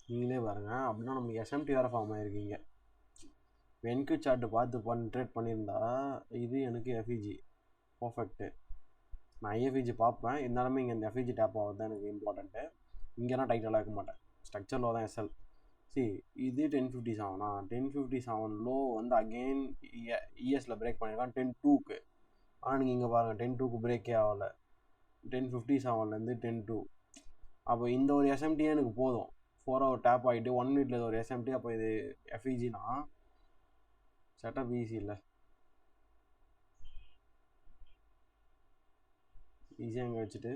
நீங்களே பாருங்கள். அப்படின்னா நமக்கு எஸ்எம்டி வேறு ஃபார்ம் ஆகிருக்கீங்க. என்கு சார்ட்டு பார்த்து ட்ரேட் பண்ணியிருந்தா இது எனக்கு எஃப்இஜி பர்ஃபெக்ட்டு. நான் ஐஎஃப்இஜி பார்ப்பேன், இருந்தாலுமே இங்கே இந்த எஃப்இஜி டேப் ஆகுது தான் எனக்கு இம்பார்ட்டண்ட்டு. இங்கேனா டைட்டலாக இருக்க மாட்டேன், ஸ்ட்ரக்சரில் தான் எஸ்எல். இது 1057 1057 லோ வந்து அகெயின் இஎஸில் பிரேக் பண்ணியிருக்கான் 10-2க்கு. ஆனால் நீங்கள் இங்கே பாருங்கள் 10-2க்கு பிரேக்கே ஆகலை. 1057லேருந்து 10-2. அப்போ இந்த ஒரு எஸ்எம்டியே எனக்கு போதும். 4 ஹவர் டேப் ஆகிட்டு 1 மினிட்ல இது ஒரு எஸ்எம்டி. அப்போ இது எஃப்இஜினா செட்டப் ஈஸி இல்லை, ஈஸியாக இங்கே வச்சுட்டு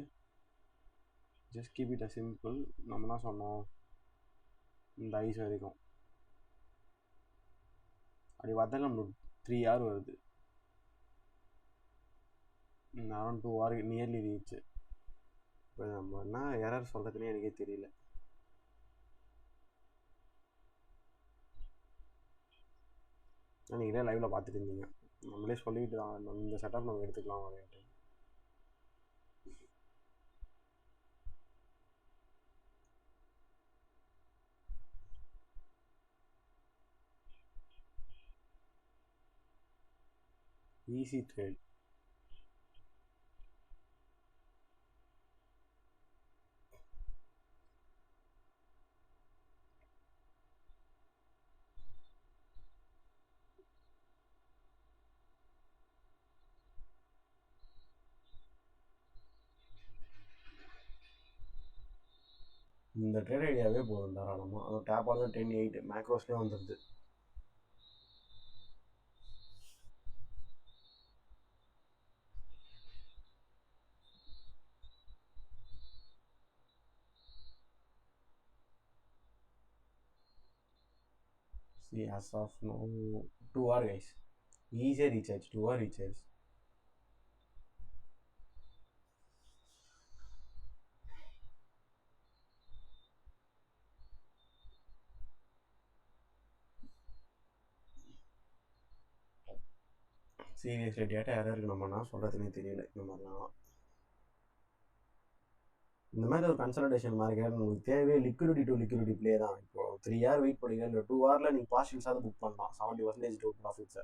just keep it a simple. நம்ம என்ன சொன்னோம், இந்த ஐஸ் வரைக்கும் அப்படி பார்த்தா நம்மளுக்கு 3 hour வருது. Around 2 hour nearly reach. இப்போ நம்ம என்ன எரர் சொல்கிறதுனே எனக்கே தெரியல. நீங்களே லைவில் பார்த்துட்டு இருந்தீங்க, நம்மளே சொல்லிட்டு தான் இந்த செட்டப் நம்ம எடுத்துக்கலாம் அப்படின்ட்டு. Easy trade. இந்த ட்ரேட் ஐடியாவே போதும் தாராளமாக. அது டேப் ஆனது 10-8 மேக்ரோஸ்லேயே வந்துடுது. See, as of now 2 hour guys, ஈஸியாக ரீச் ஆயிடுச்சு. 2 hour ரீச் ஆயிடுச்சு. சீரியஸ்லி டேட்டா யாராக இருக்குது, நம்மனா சொல்கிறதுனே தெரியல. இந்த மாதிரிலாம் இந்த மாதிரி ஒரு கன்சல்டேஷன் மார்க்கெட் உங்களுக்கு தேவையே லிக்விடிட்டி டு லிக்விடிட்டி ப்ளே தான். இப்போ 3 hour வெயிட் பண்ணிங்க, இந்த 2 hourல நீங்கள் பார்ஷியல்ஸாவது புக் பண்ணலாம் 70% டூ ப்ராஃபிட்ஸை.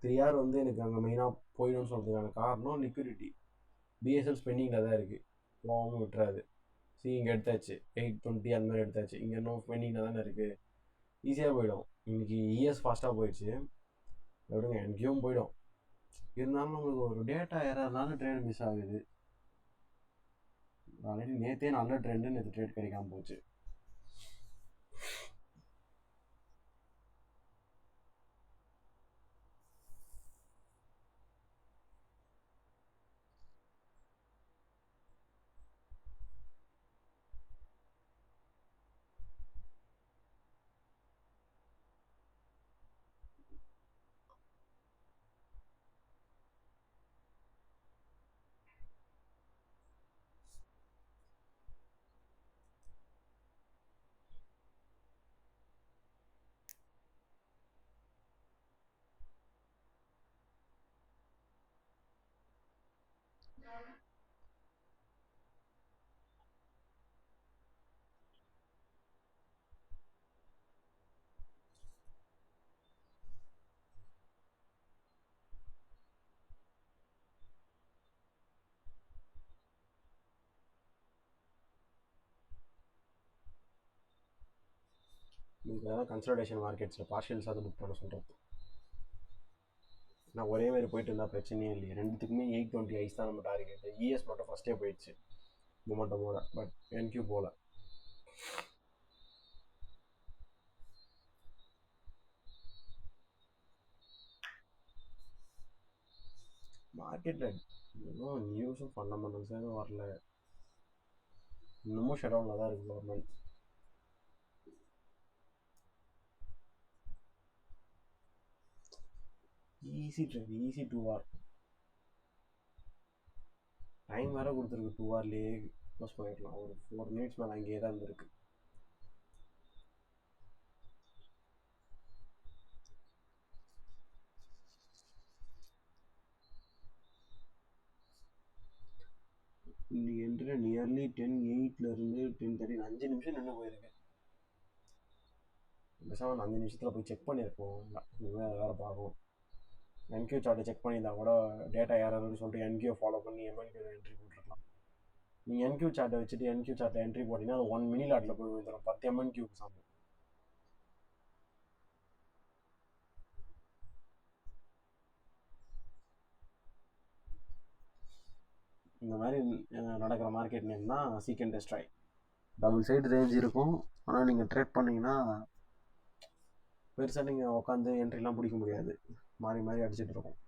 3 hour வந்து எனக்கு அங்கே மெயினாக போயிடும்னு சொல்கிறதுக்கான காரணம் லிக்விடிட்டி. பிஎஸ்எல் ஸ்பெண்டிங்கில் தான் இருக்குது, போகாமல் விட்டுறாது. இங்கே எடுத்தாச்சு 820 அந்த மாதிரி எடுத்தாச்சு. இங்கே இன்னும் ஸ்பெண்டிங்கில் தானே இருக்குது, ஈஸியாக போயிடும். இன்றைக்கி இஎஸ் ஃபாஸ்ட்டாக போயிடுச்சு, எப்படிங்க எனக்கும் போயிடும். இருந்தாலும் நம்மளுக்கு ஒரு டேட்டா எரர்னால ட்ரேட் மிஸ் ஆகுது. ஆல்ரெடி நேற்றே நல்ல ட்ரெண்டு, நேற்று ட்ரேட் கிடைக்காம போச்சு. இதுக்காக கன்சல்டேஷன் மார்க்கெட்ஸில் பார்ஷியல்ஸாக புக் பண்ண சொல்கிறது. நான் ஒரே மாதிரி போயிட்டு இருந்தால் பிரச்சனையே இல்லையே. ரெண்டுத்துக்குமே 820 ஐஸ் தான் நம்ம டார்கெட். இஎஸ் மட்டும் ஃபஸ்ட்டே போயிடுச்சு மொமெண்டமோட, பட் என்கியூ போகல. மார்க்கெட்டில் இன்னும் நியூஸும் ஃபண்டமெண்டல்ஸும் எதுவும் வரல. இன்னமும் ஷட்டவுனில் தான் இருக்குது government. Easy trend, easy 2 hour. Time வேறு கொடுத்துருக்கு, 2 hourலேயே க்ளோஸ் பண்ணிடலாம். ஒரு 4 minutes மேலே அங்கேயே தான் இருந்திருக்கு. இன்னைக்கு என்ட்ரி நியர்லி 10:08 10:13 5 நிமிஷம் நின்று போயிருக்கு. பேசாமல் நான் 5 நிமிஷத்தில் போய் செக் பண்ணியிருப்போம். இனிமேல் அதை வேறு பார்க்கணும். என்கியூ சார்ட்டை செக் பண்ணியிருந்தா கூட டேட்டா ஏறர்னு சொல்லிட்டு என்கியூ ஃபாலோ பண்ணி எம்என்கியூ என்ட்ரி போட்டுருக்கலாம். நீங்கள் என்கியூ சார்ட்டை வச்சுட்டு என்கியூ சார்ட்டை என்ட்ரி போட்டிங்கன்னா அது 1 மினி லாட்டில் போய் விழுந்துடும். 10 எம்என்கியூக்கு சமம். இந்த மாதிரி நடக்கிற மார்க்கெட் நேம் தான் seek and destroy. Double side range இருக்கும். ஆனால் நீங்கள் ட்ரேட் பண்ணிங்கன்னா பெருசாக நீங்கள் உட்காந்து என்ட்ரிலாம் பிடிக்க முடியாது. மாறி மாறி அடிச்சுட்டு இருக்கும்.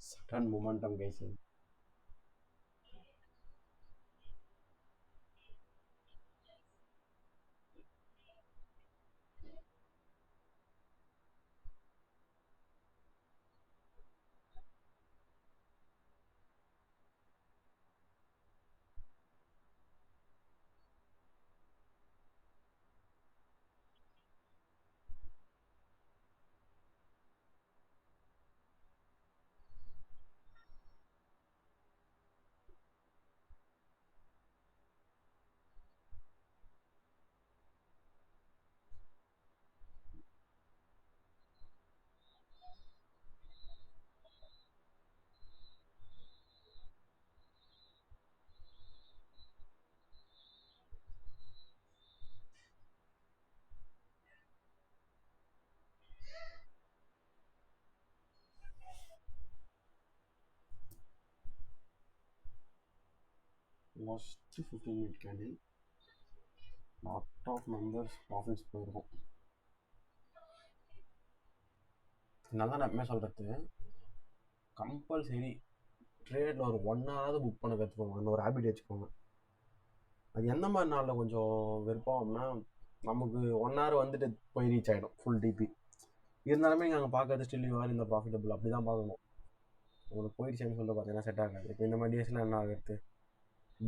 Sudden momentum guys. Last 15 minute candle lot of members profits போயிருக்கும். நல்லா நான் எப்பவுமே சொல்கிறது, கம்பல்சரி ட்ரேடில் ஒரு 1 ஹவராவது புக் பண்ண கற்றுக்கோங்க. அந்த ஒரு ஹேபிட் வச்சுக்கோங்க. அது எந்த மாதிரி நாளில் கொஞ்சம் வெறுப்பாகும்னா, நமக்கு 1 ஹவர் வந்துட்டு போய் ரீச் ஆகிடும் ஃபுல் டிபி. இருந்தாலுமே நீங்கள் அங்கே பார்க்கறது ஸ்டில் யூ ஆர் இந்த ப்ராஃபிட்டபிள் அப்படி தான் பார்க்கணும். உங்களுக்கு போயிடுச்சுன்னு சொல்லிட்டு பார்த்தீங்கன்னா செட் ஆகாது. இப்போ இந்த மாதிரி டேஸ்லாம் என்ன ஆகுது,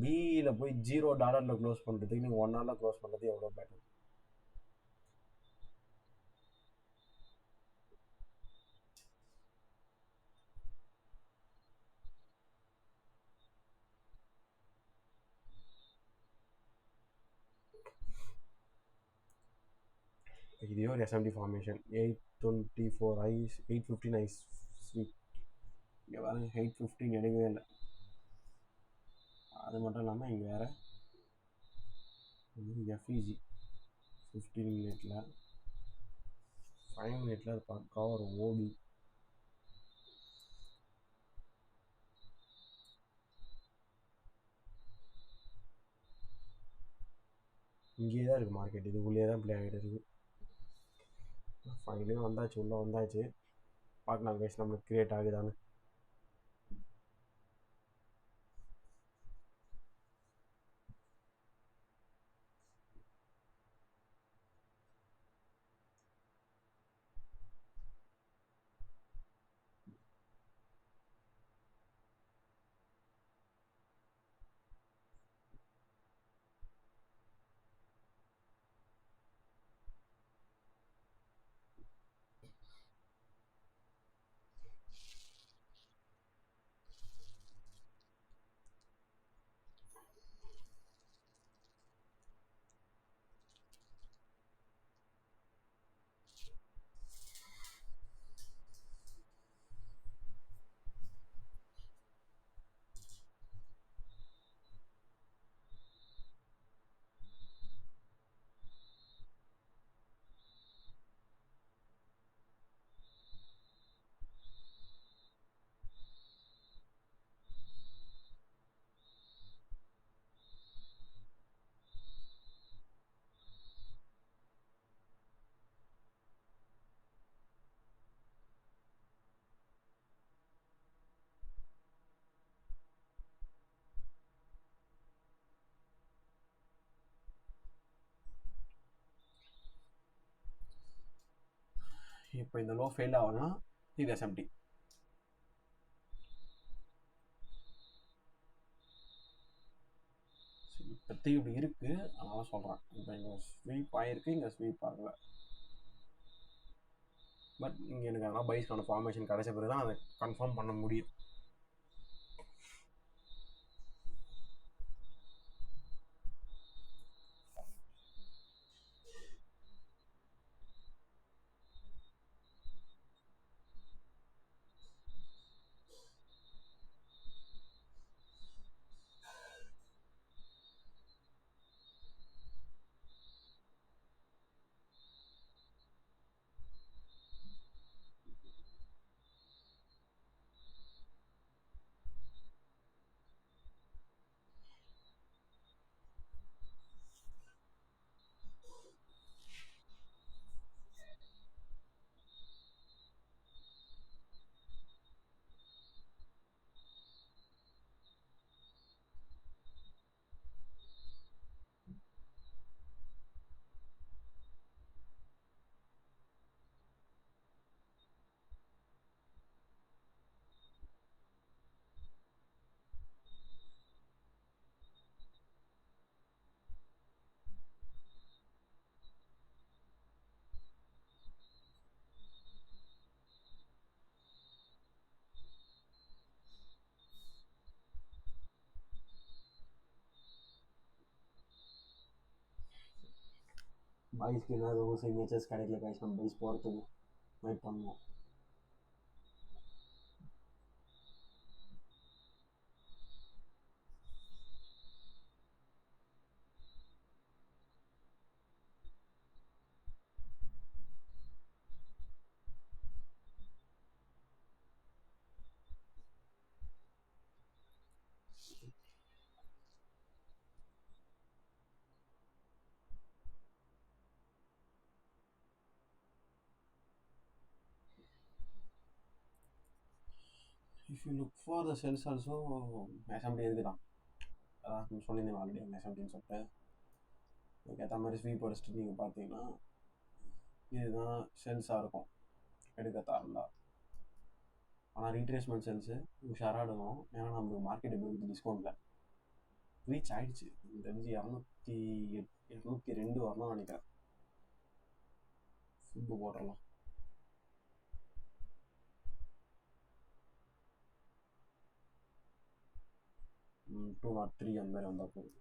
பிஇயில் போய் $0 க்ளோஸ் பண்ணுறதுக்கு நீங்கள் 1 ஹவரில் க்ளோஸ் பண்ணுறது எவ்வளோ பெட்டர். இதே ஒரு SMT formation 824 highs 815 highs sweep. இங்கே வேறு 815 எடுக்கவே இல்லை. அது மட்டும் இல்லாமல் இங்கே வேறு எஃப்இஜி 15 மினிட்ல 5 மினிட்ல அது பக்காவாக ஒரு ஓபி. இங்கேயே தான் இருக்குது மார்க்கெட். இதுக்குள்ளேயே தான் ப்ளே ஆகிட்டு இருக்குது. ஃபைனலி வந்தாச்சு, உள்ளே வந்தாச்சு. பார்க்கலாம் கைஸ் நம்மளுக்கு க்ரியேட் ஆகுதான்னு. இப்போ இந்த லோ ஃபெயில் ஆகுதுன்னா இது எஸ்எம்டி. இப்போதைக்கு இப்படி இருக்குது, அதனால் சொல்கிறேன். இப்போ இங்கே ஸ்வீப் ஆகிருக்கு, இங்கே ஸ்வீப் ஆகலை. பட் இங்கே எனக்கு அதெல்லாம் பைஸ்க்கான ஃபார்மேஷன் கிடைச்ச பிறகு தான் அதை கன்ஃபார்ம் பண்ண முடியும். பாய்ஸ்க்கு ஏதாவது ஒரு சிக்னேச்சர்ஸ் கிடைக்கல கைஸ், நம்ம பாய்ஸ் போகிறதுக்கு வெயிட் பண்ணுவோம். If you look for the cells also, SMT இருக்குதான். அதான் சொல்லியிருந்தேன் ஆல்ரெடி SMTன்னு சொல்லிட்டு. அதுக்கேற்ற மாதிரி ஸ்வீப் அடிச்சுட்டு நீங்கள் பார்த்தீங்கன்னா இதுதான் செல்ஸாக இருக்கும் எடுக்கத்தா இருந்தால். ஆனால் ரீட்ரேஸ்மெண்ட் செல்ஸு உஷாராக எடுக்கணும். ஏன்னா நமக்கு மார்க்கெட் எப்படி டிஸ்கவுண்ட்டில் ரீச் ஆகிடுச்சு. எனக்கு தெரிஞ்சு 202 வரணும்னு நினைக்கிறேன். ஃபுட்டு போட்டுடலாம். 203 அந்த மாதிரி வந்தால் போதும்.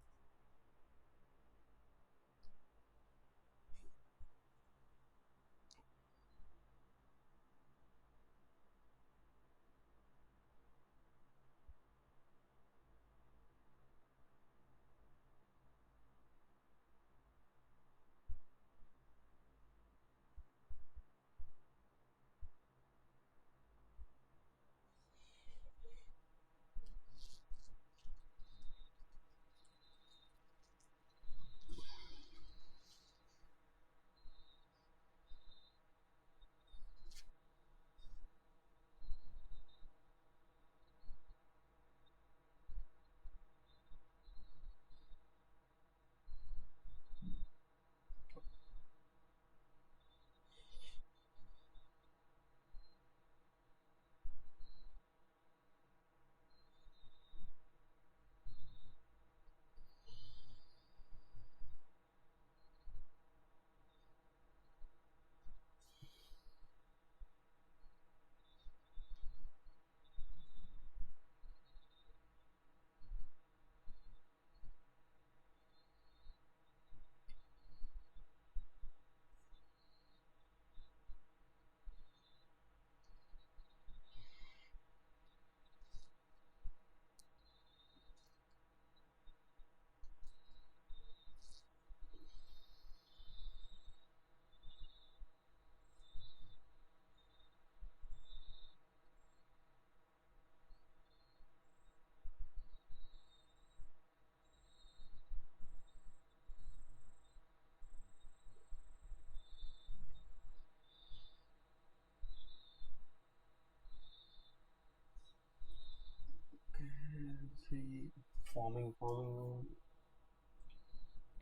ஃபார்மிங்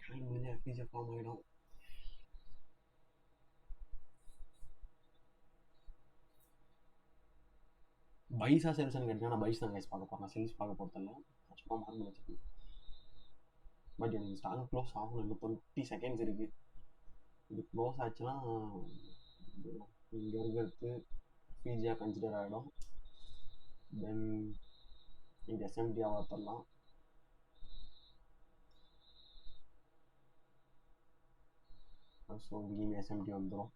கேன் முடிஞ்ச எஃபிஜியை ஃபார்ம் ஆகிடும். பைஸா சேல்ஸ்னு கேட்டீங்கன்னா நான் பைஸ் தான் கைஸ் பார்க்க போகிறேன், செல்ஸ் பார்க்க போகிறதில்ல. சும்மா மார்க் வச்சுருக்கேன். பட் எனக்கு ஸ்டாக் க்ளோஸ் ஆகணும், இன்னும் 20 செகண்ட்ஸ் இருக்குது. இது க்ளோஸ் ஆச்சுன்னா இங்கே இருக்கிறது பிஜியாக கன்சிடர் ஆகிடும். தென் இது எஸ்எம்டியாக வளர்த்துடலாம். ஸோ இங்கேயும் எஸ்எம்டி வந்துடும்.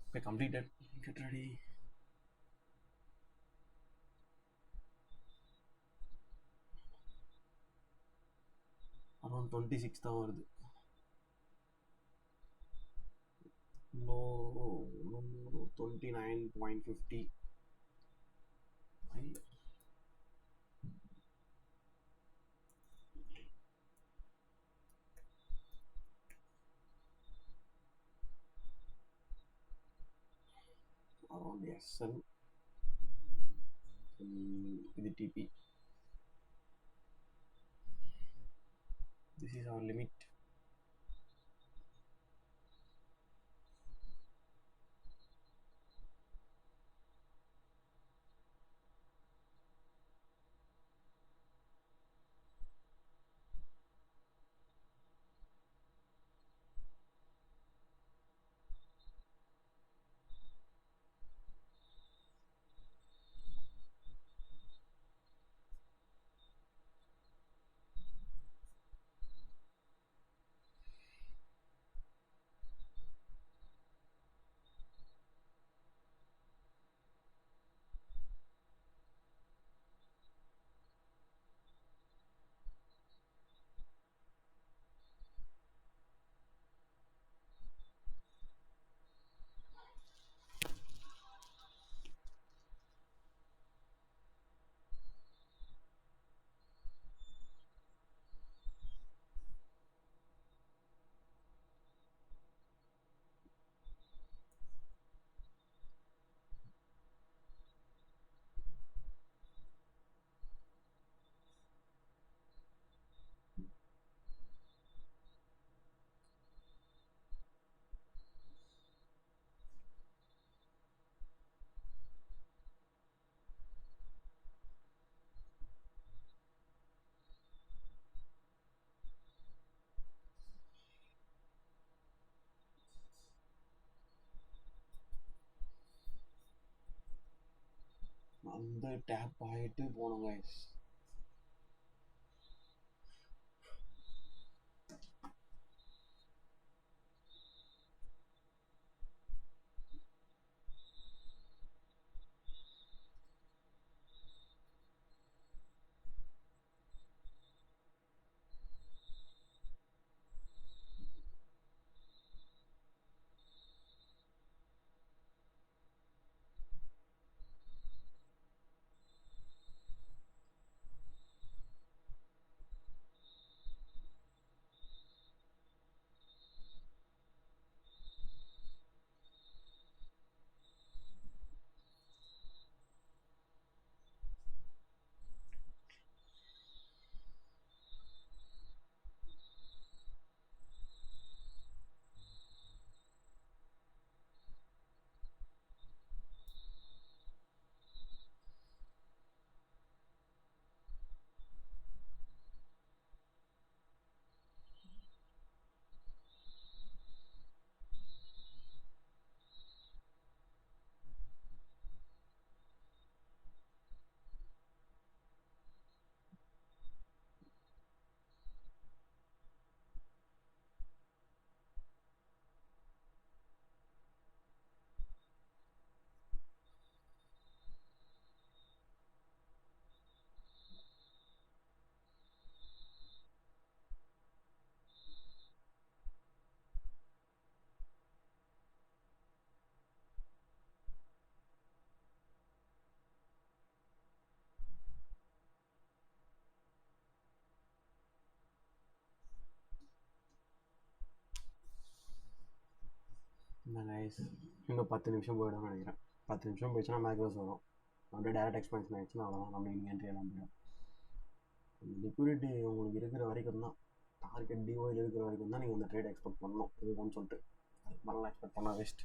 இப்போ கம்ப்ளீட்டட், கெட் ரெடி. அரௌண்ட் 26 தான் வருது. லோ 29.50. around SL. இது TP. This is our limit. அந்த டேப் ஆகிட்டு போனோம் கைஸ். என்ன கைஸ், இன்னும் 10 நிமிஷம் போய்டும் நினைக்கிறேன். 10 நிமிஷம் போயிடுச்சுன்னா மேக்ரோஸ் வரும். அப்படியே டேரக்ட் எக்ஸ்பென்ஷன் ஆயிடுச்சுன்னா அவ்வளோதான், நம்ம இங்கே என்ட்ரி எல்லாம் போயிடும். லிக்விடிட்டி உங்களுக்கு இருக்கிற வரைக்கும் தான், டார்கெட் டிஓயில் இருக்கிற வரைக்கும் தான் நீங்கள் அந்த ட்ரேட் எக்ஸ்பெக்ட் பண்ணணும் இதுன்னு சொல்லிட்டு. மாதிரிலாம் எக்ஸ்பெக்ட் பண்ண வேஸ்ட்.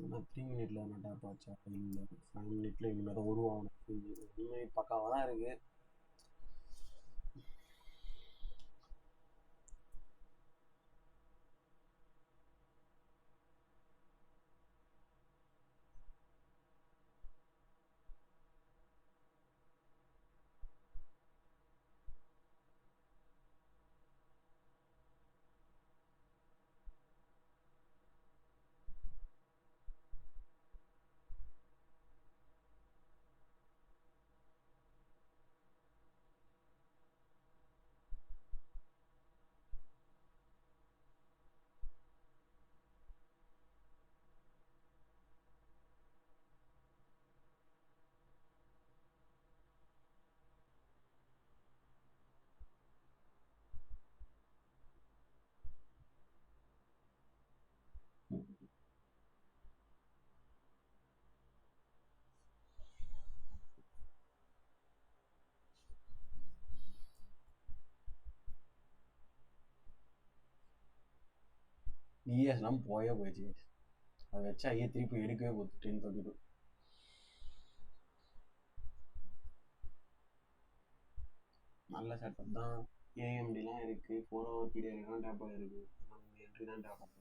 இன்னும் 3 மினிட்ல என்ன டேப் ஆச்சா? இல்லை, 5 மினிட்ல இனிமேல் தான் உருவாகணும். 1 மினிட் பக்காவாக தான் இருக்குது. இஎஸ்லாம் போயிடுச்சு. அதை வச்சா திருப்பி எடுக்கவே போகுது 10:32. நல்ல செட்டப் தான். ஏஎம்டிலாம் இருக்குது, 4 ஹவர் பீரியட்லாம் டேப் ஆகிருக்கு. நம்ம என்ட்ரி தான் டேப் ஆகும்.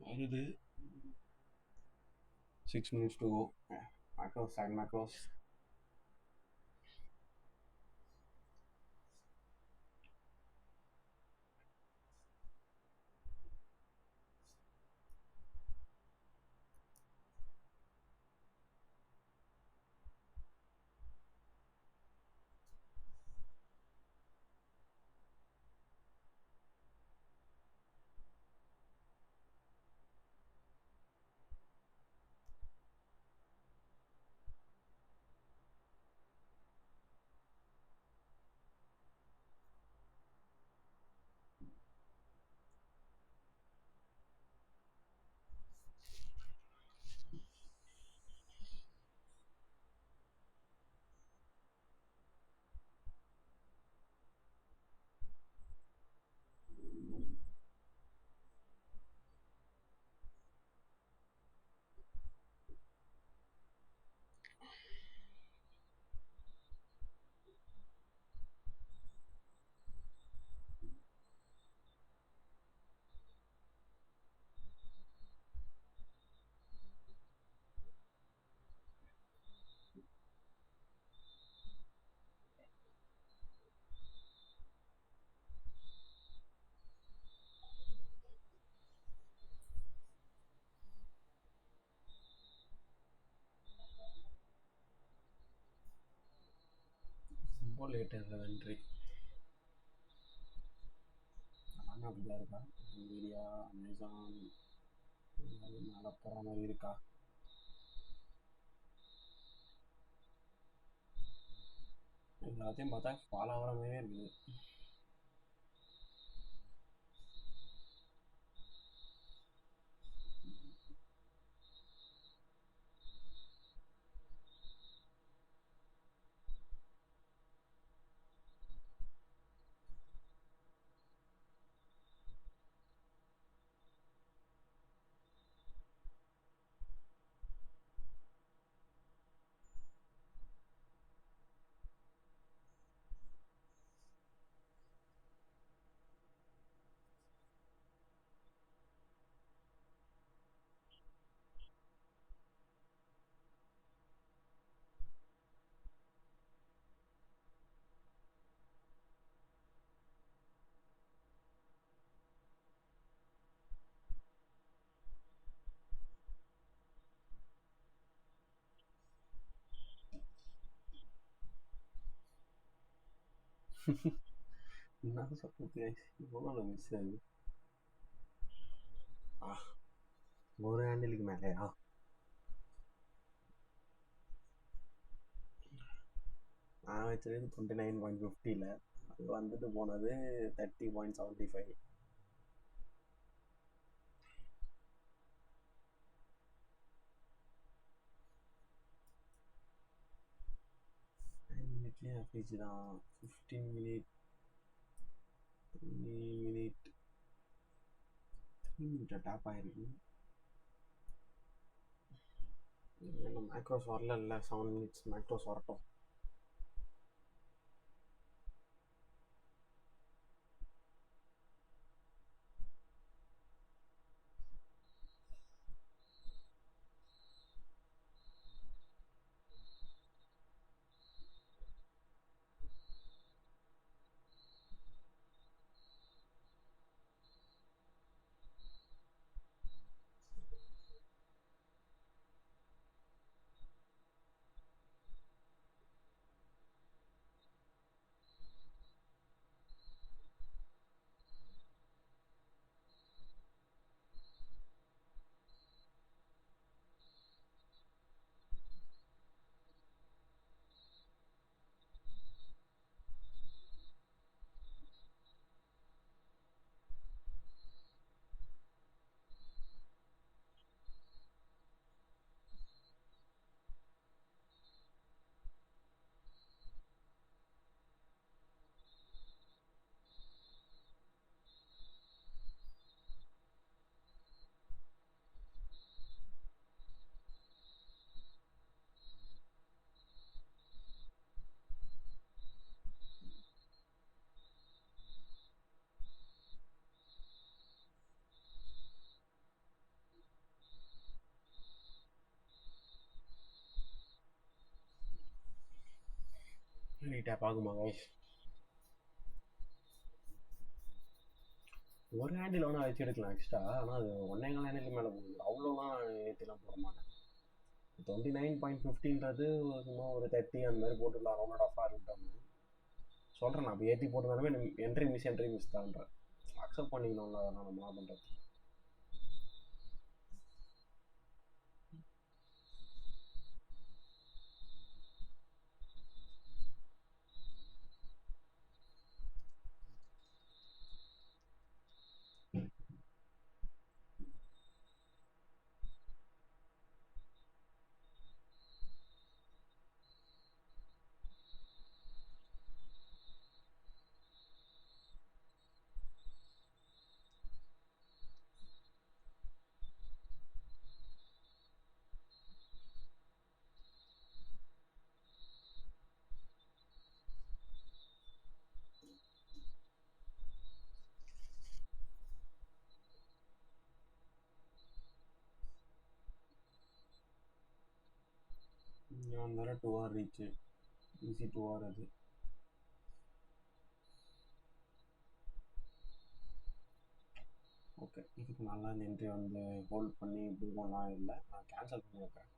வருது. 6 minutes to go. Macros, side macros. ரொம்ப லேட் இருந்தது என்ட்ரி. ஆனால் அப்படிதான் இருக்கா? மீடியா, அமேசான் மேலே போகிற மாதிரி இருக்கா? எல்லாத்தையும் பார்த்தா ஃபாலோ ஆகிற மாதிரியே இருக்குது. என்ன சொல்றது, எவ்வளோ மிஸ் ஆகுது. ஒரு ஹேண்டிலுக்கு மேலேயா? நான் வச்சது 29.50, அது வந்துட்டு போனது 30.75. மினிட்லேயே அஃபீஸ் தான். 15 மினிட், 3 மினிட் டேப் ஆகிருக்கு. மேக்ரோஸ் வரல, 7 மினிட்ஸ் மேக்ரோஸ் வரட்டும். டேப் ஆகுமா கைஸ்? ஒரு ஹேண்டில் வேணால் வச்சு எடுக்கலாம் எக்ஸ்ட்ரா, ஆனால் அது 1.25 ஹேண்டிலுக்கு மேலே போகுது. அவ்வளோலாம் ஏற்றிலாம் போட மாட்டேன். 29.50ன்றது சும்மா ஒரு 30 அந்த மாதிரி போட்டுடலாம், ரவுண்ட் ஆஃபாக இருக்கட்டும் சொல்கிறேன். நான் இப்போ ஏற்றி போட்டுருந்தாலுமே என்ட்ரி மிஸ் தான்றேன். அக்செப்ட் பண்ணிக்கணும்ல, அதெல்லாம் நம்ம என்ன பண்ணுறது. இங்கே வந்தாலும் 2 hour ரீச்சு, ஈஸி 2 hour அது. ஓகே, இதுக்கு நல்லா இந்த என்ட்ரி வந்து ஹோல்ட் பண்ணி போகலாம். இல்லை, நான் கேன்சல் பண்ணி வைக்கிறேன்.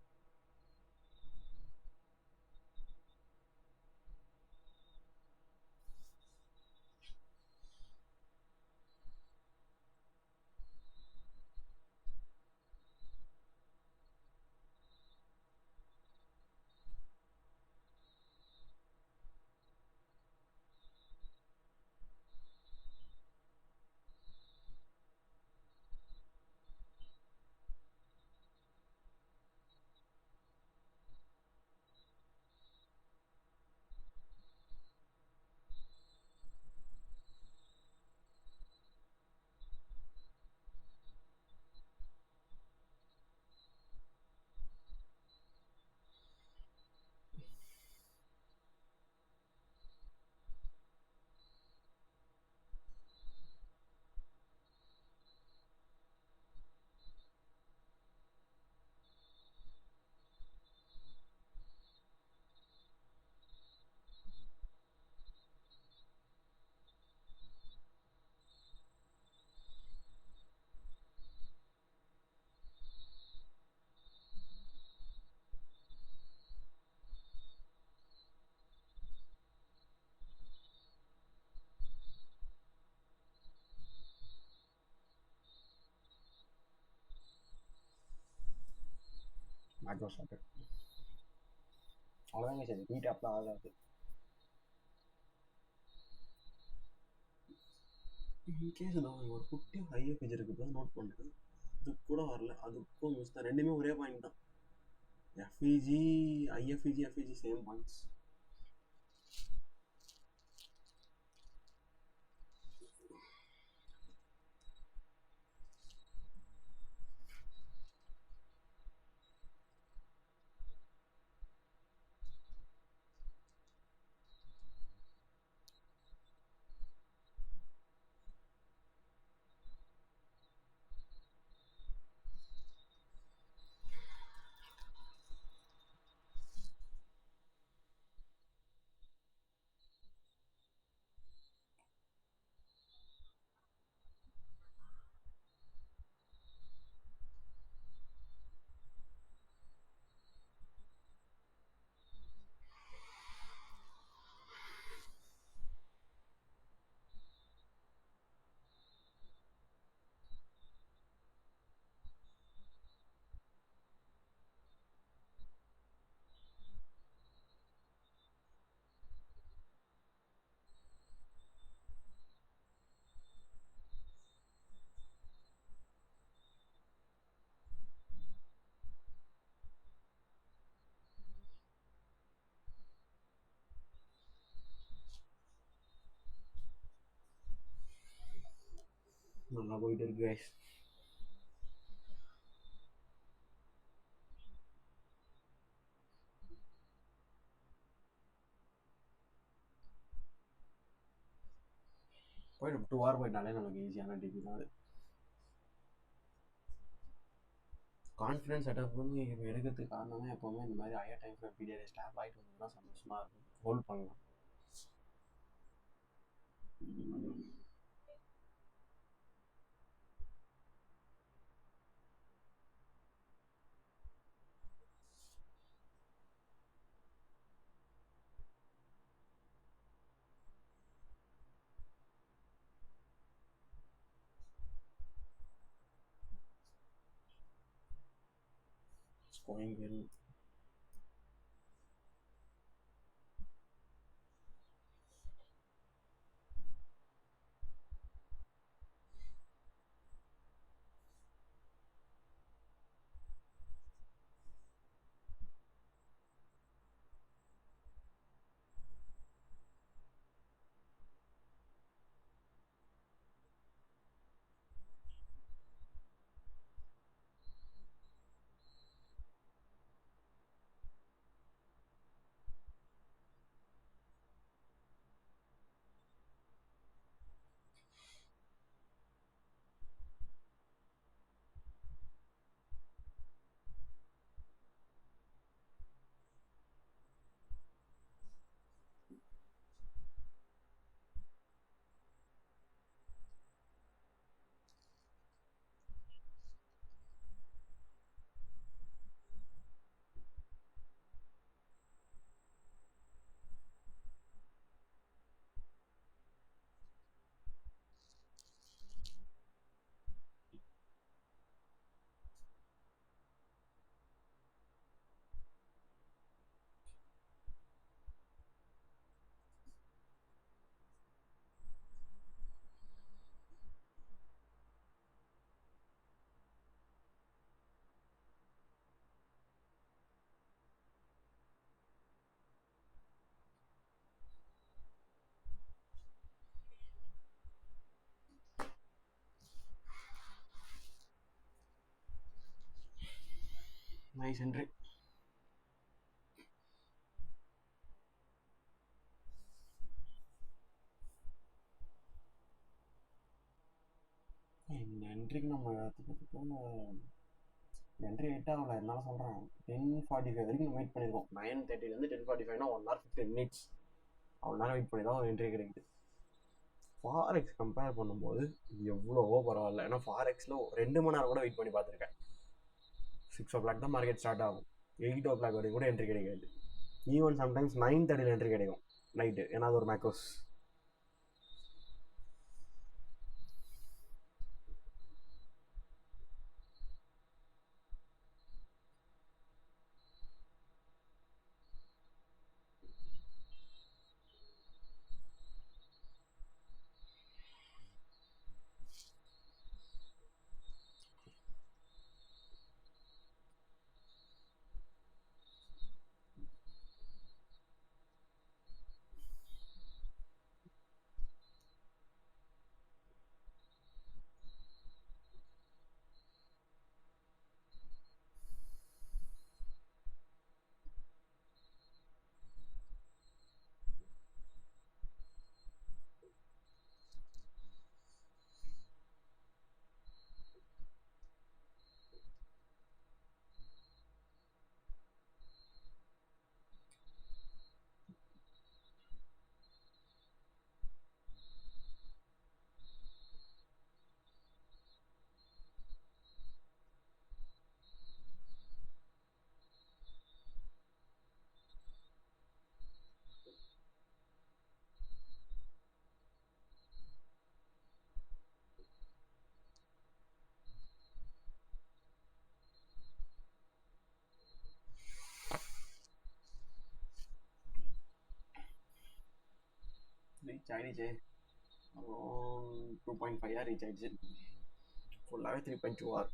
Macro started. அவ்வளோதாங்க சரி, ஹீட் அப்லாம் ஆகாது. இன்கேஸ் இதோ ஒரு குட்டி ஐஎஃப்ஜி இருக்குது நோட் பண்ணுறேன், அது கூட வரல, அதுக்கும் மிஸ் தான். ரெண்டுமே ஒரே பாயிண்ட் தான். FEG FEG same points. நல்லா போயிட்டு இருக்கு கைஸ். போயிட்டு 2 hour போயிட்டாலே நமக்கு ஈஸியான டிபி தான் அது. கான்ஃபிடன்ஸ் செட்டப் வந்து எடுக்கிறதுக்கு காரணமே எப்போவுமே இந்த மாதிரி higher time frame period stop ஆகிட்டு வந்ததுன்னா சந்தோஷமாக இருக்கும், ஹோல்ட் பண்ணலாம். Going well. Nice entry. இந்த என்ட்ரிக்கு நம்ம என்ட்ரி 8 ஆகல, இருந்தாலும் சொல்கிறேன் 10:45 வரைக்கும் வெயிட் பண்ணியிருக்கோம். 9:30 10:45னா 1 hour 15 minutes அவ்வளோ நேரம் வெயிட் பண்ணி தான் ஒரு என்ட்ரி கிடைக்குது. ஃபாரெக்ஸ் கம்பேர் பண்ணும்போது எவ்வளவோ பரவாயில்ல. ஏன்னா ஃபாரெக்ஸில் 2 மணி நேரம் கூட வெயிட் பண்ணி பார்த்துருக்கேன். 6 o'clock தான் மார்க்கெட் ஸ்டார்ட் ஆகும், 8 o'clock வரைக்கும் கூட என்ட்ரி கிடைக்காது. ஈவன் சம்டைம்ஸ் 9:30 என்ட்ரி கிடைக்கும் நைட்டு, ஏன்னா அது ஒரு மேக்ரோஸ். ரீச் ஆகிடுச்சு. 2.5 ரீச் ஆகிடுச்சு. ஃபுல்லாகவே 3.2 ஆர்.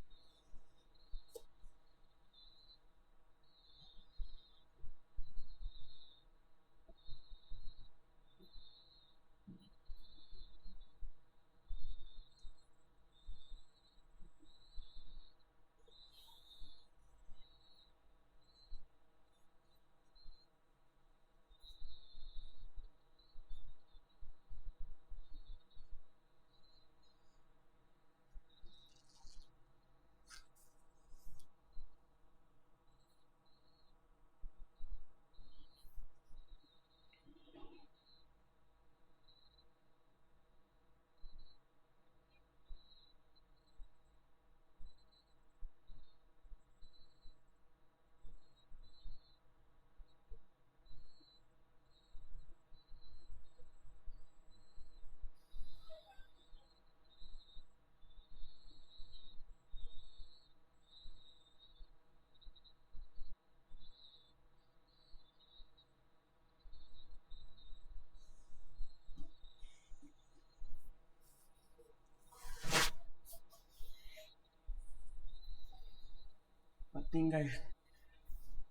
பார்த்தீங்க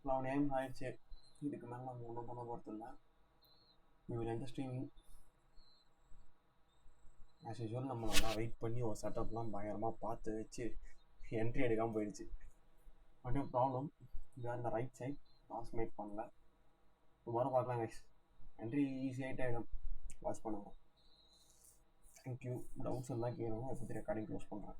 11 AM ஆயிடுச்சு. இதுக்கு மேலே நம்ம ஒன்றும் பண்ண போகிறது இல்லை. இவர் எந்த ஸ்ட்ரீமிங் ஆஸ் யூஸ்வல் நம்ம நல்லா வெயிட் பண்ணி ஒரு செட்டப்லாம் பயங்கரமாக பார்த்து வச்சு என்ட்ரி எடுக்காமல் போயிடுச்சு. பட் ப்ராப்ளம் வேறு இந்த ரைட் சைட் பாஸ் மேக் பண்ணல. டுமாரோ பார்க்கலாம் கைஸ். என்ட்ரி ஈஸியாகிட்டே ஆகிடும். வாட்ச் பண்ணுவோம். தேங்க்யூ. டவுட்ஸ் இருந்தால் கேளுங்க. இப்போ ரெக்கார்டிங் க்ளோஸ் பண்ணுறேன்.